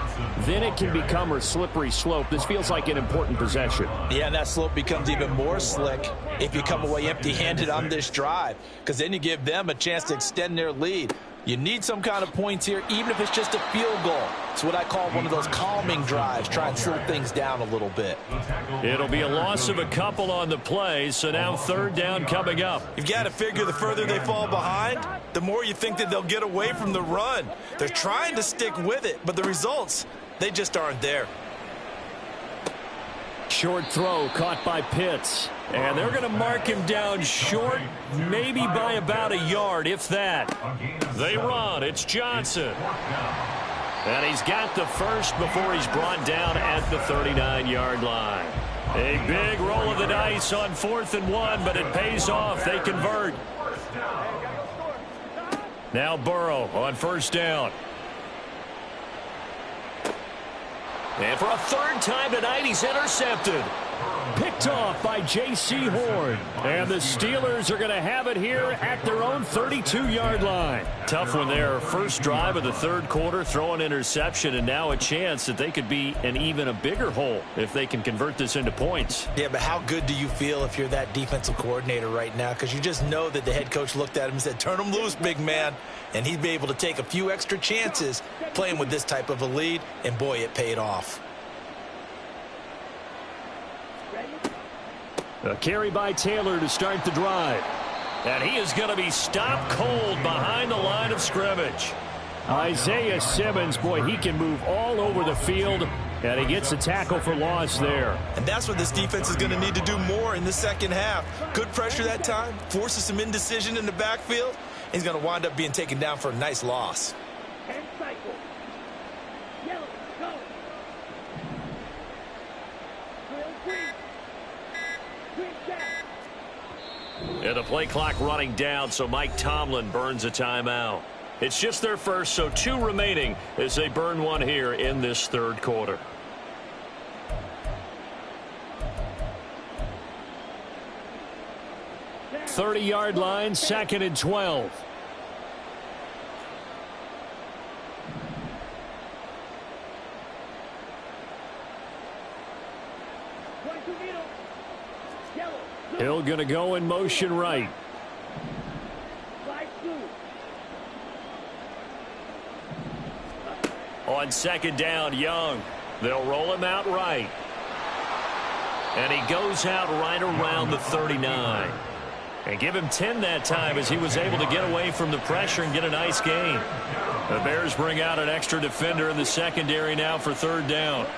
then it can become a slippery slope. This feels like an important possession. Yeah, and that slope becomes even more slick if you come away empty-handed on this drive, because then you give them a chance to extend their lead. You need some kind of points here, even if it's just a field goal. It's what I call one of those calming drives, try and slow things down a little bit. It'll be a loss of a couple on the play, so now third down coming up. You've got to figure the further they fall behind, the more you think that they'll get away from the run. They're trying to stick with it, but the results, they just aren't there. Short throw caught by Pitts. And they're going to mark him down short, maybe by about a yard, if that. They run. It's Johnson. And he's got the first before he's brought down at the 39-yard line. A big roll of the dice on 4th and 1, but it pays off. They convert. Now Burrow on first down. And for a third time tonight, he's intercepted. Picked off by J.C. Horn. And the Steelers are going to have it here at their own 32-yard line. Tough one there. First drive of the third quarter, throw an interception, and now a chance that they could be in even a bigger hole if they can convert this into points. Yeah, but how good do you feel if you're that defensive coordinator right now? Because you just know that the head coach looked at him and said, turn him loose, big man. And he'd be able to take a few extra chances playing with this type of a lead, and boy, it paid off. A carry by Taylor to start the drive. And he is going to be stopped cold behind the line of scrimmage. Isaiah Simmons, boy, he can move all over the field, and he gets a tackle for loss there. And that's what this defense is going to need to do more in the second half. Good pressure that time, forces some indecision in the backfield. He's going to wind up being taken down for a nice loss. And the play clock running down, so Mike Tomlin burns a timeout. It's just their first, so 2 remaining as they burn one here in this third quarter. .30-yard line, 2nd and 12. Hill going to go in motion right. On second down, Young. They'll roll him out right. And he goes out right around the 39. And give him 10 that time as he was able to get away from the pressure and get a nice gain. The Bears bring out an extra defender in the secondary now for third down.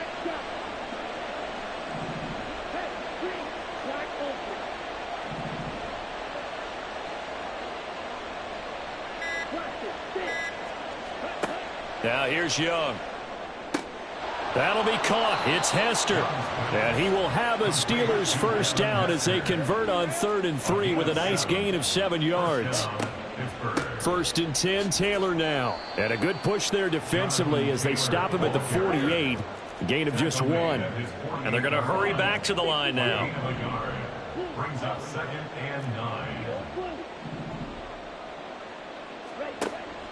Now here's Young. That'll be caught. It's Hester. And he will have a Steelers first down as they convert on 3rd and 3 with a nice gain of 7 yards. 1st and 10, Taylor now. And a good push there defensively as they stop him at the 48. A gain of just 1. And they're going to hurry back to the line now. Brings up 2nd and 9.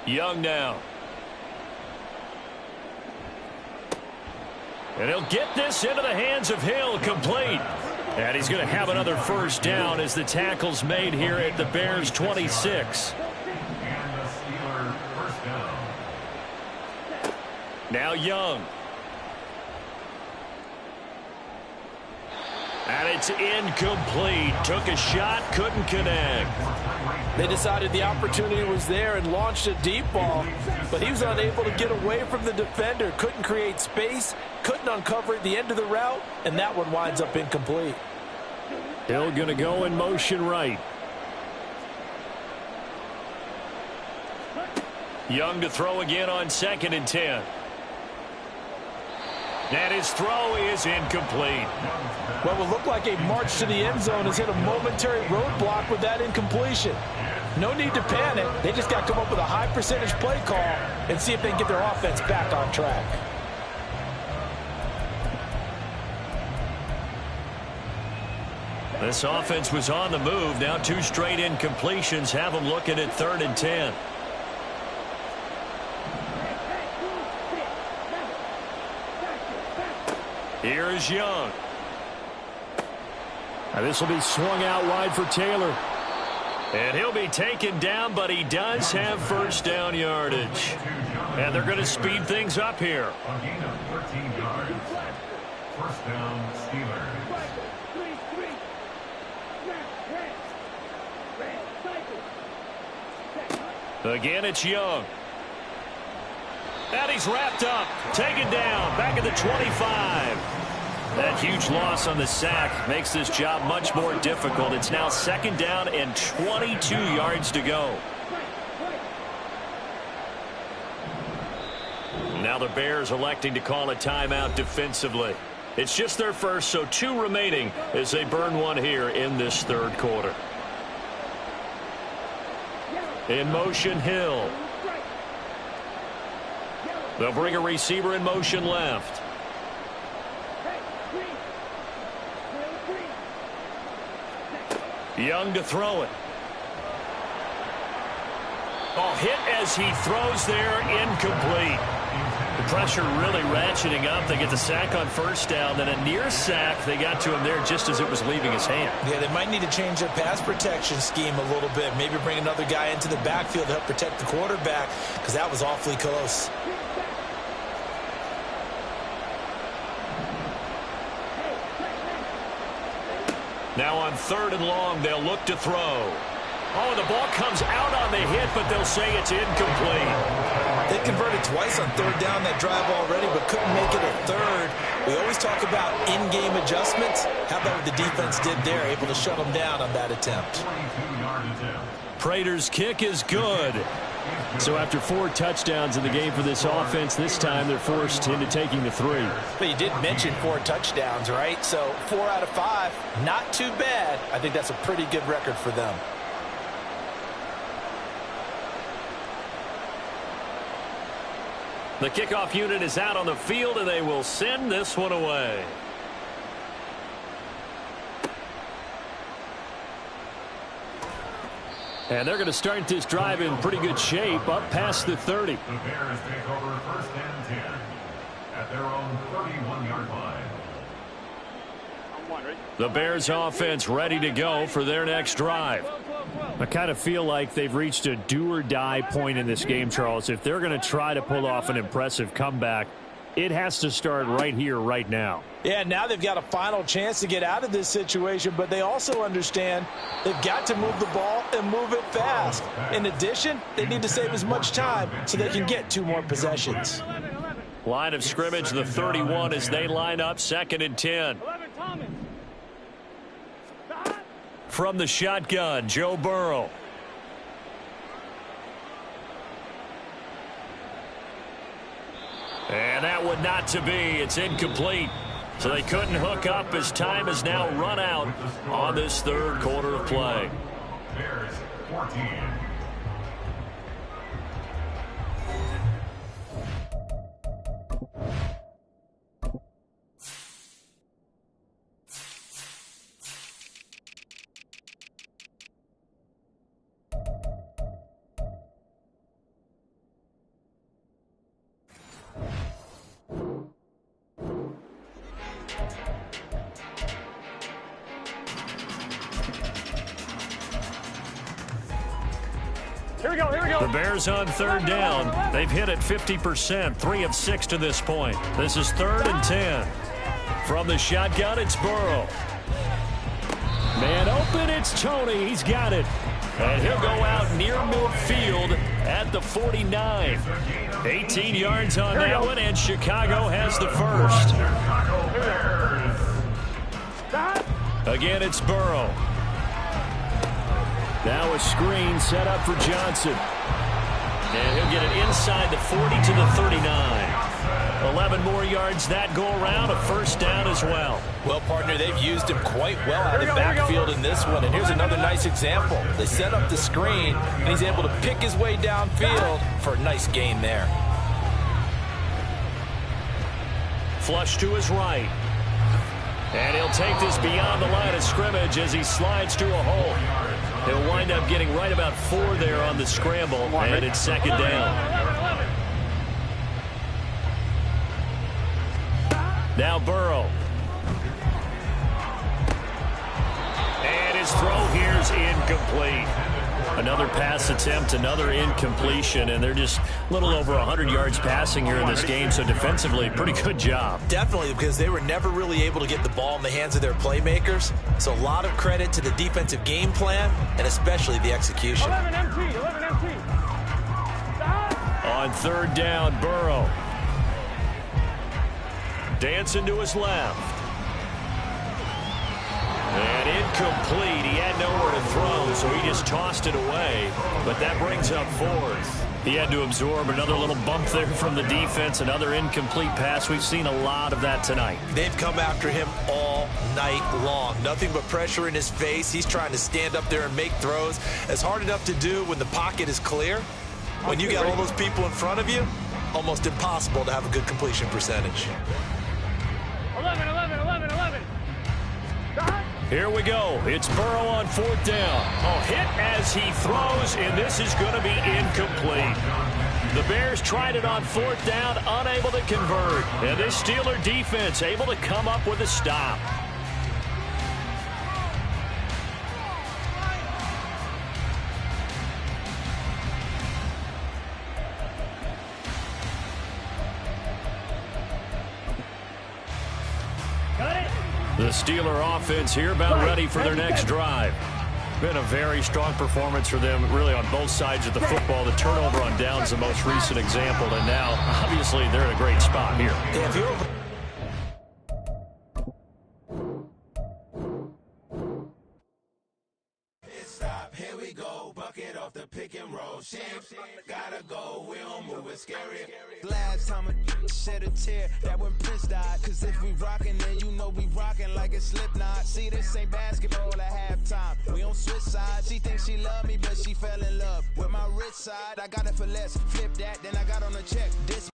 Young now. And he'll get this into the hands of Hill, complete. And he's going to have another first down as the tackle's made here at the Bears 26. And the Steelers first down. Now Young. And it's incomplete. Took a shot, couldn't connect. They decided the opportunity was there and launched a deep ball, but he was unable to get away from the defender. Couldn't create space, couldn't uncover at the end of the route, and that one winds up incomplete. Hill going to go in motion right. Young to throw again on 2nd and 10. And his throw is incomplete. What would look like a march to the end zone has hit a momentary roadblock with that incompletion. No need to panic. They just got to come up with a high percentage play call and see if they can get their offense back on track. This offense was on the move. Now 2 straight incompletions have them looking at 3rd and 10. Here is Young. Now this will be swung out wide for Taylor. And he'll be taken down, but he does have first down yardage. And they're going to speed things up here. A gain of 13 yards. First down, Steelers. Again, it's Young. And he's wrapped up. Taken down. Back at the 25. That huge loss on the sack makes this job much more difficult. It's now 2nd down and 22 yards to go. Now the Bears electing to call a timeout defensively. It's just their first, so 2 remaining as they burn one here in this 3rd quarter. In motion, Hill. They'll bring a receiver in motion left. Young to throw it. Oh, hit as he throws there, incomplete. The pressure really ratcheting up. They get the sack on first down, then a near sack. They got to him there just as it was leaving his hand. Yeah, they might need to change their pass protection scheme a little bit. Maybe bring another guy into the backfield to help protect the quarterback, because that was awfully close. Now on 3rd and long, they'll look to throw. Oh, the ball comes out on the hit, but they'll say it's incomplete. They converted twice on 3rd down that drive already, but couldn't make it a 3rd. We always talk about in-game adjustments. How about what the defense did there, able to shut them down on that attempt. Prater's kick is good. So after 4 touchdowns in the game for this offense, this time they're forced into taking the 3. But you did mention 4 touchdowns, right? So 4 out of 5, not too bad. I think that's a pretty good record for them. The kickoff unit is out on the field, and they will send this one away. And they're going to start this drive in pretty good shape, up past the 30. The Bears take over 1st and 10 at their own 31-yard line. The Bears offense ready to go for their next drive. I kind of feel like they've reached a do-or-die point in this game, Charles. If they're going to try to pull off an impressive comeback, It has to start right here, right now. Yeah, now they've got a final chance to get out of this situation, but they also understand they've got to move the ball and move it fast. In addition, they need to save as much time so they can get 2 more possessions. Line of scrimmage, the 31 as they line up, 2nd and 10. From the shotgun, Joe Burrow. And that one not to be. It's incomplete. So they couldn't hook up as time has now run out on this 3rd quarter of play. Bears 14. Here we go, here we go. The Bears on 3rd down. They've hit it 50%, 3 of 6 to this point. This is 3rd and 10. From the shotgun, it's Burrow. Man open, it's Turney. He's got it. And he'll go out near midfield at the 49. 18 yards on that one, and Chicago has the first. Again, it's Burrow. Now a screen set up for Johnson. And he'll get it inside the 40 to the 39. 11 more yards that go around, a first down as well. Well, partner, they've used him quite well out of the backfield in this one. And here's another nice example. They set up the screen, and he's able to pick his way downfield for a nice gain there. Flush to his right. And he'll take this beyond the line of scrimmage as he slides to a hole. He'll wind up getting right about 4 there on the scramble, and it's 2nd down. Now Burrow. And his throw here's incomplete. Another pass attempt, another incompletion, and they're just a little over 100 yards passing here in this game, so defensively, pretty good job. Definitely, because they were never really able to get the ball in the hands of their playmakers. So a lot of credit to the defensive game plan, and especially the execution. 11 MT, 11 MT. On 3rd down, Burrow. Dancing to his left. And incomplete. He had nowhere to throw, so he just tossed it away. But that brings up 4th. He had to absorb another little bump there from the defense, another incomplete pass. We've seen a lot of that tonight. They've come after him all night long. Nothing but pressure in his face. He's trying to stand up there and make throws. It's hard enough to do when the pocket is clear. When you got all those people in front of you, almost impossible to have a good completion percentage. 11, 11, 11, 11. Here we go. It's Burrow on 4th down. A hit as he throws, and this is going to be incomplete. The Bears tried it on 4th down, unable to convert. And this Steeler defense able to come up with a stop. The Steeler offense here about ready for their next drive. Been a very strong performance for them, really, on both sides of the football. The turnover on downs the most recent example, and now, obviously, they're in a great spot here. Yeah, if you're Here we go, bucket off the pick and roll. Champs, gotta go, we don't move it scary. Last time a shed a tear, that when Prince died. Cause if we rockin', then you know we rockin' like a Slipknot. See, this ain't basketball at halftime. We on switch sides. She thinks she love me, but she fell in love with my rich side. I got it for less, flip that, then I got on a check. This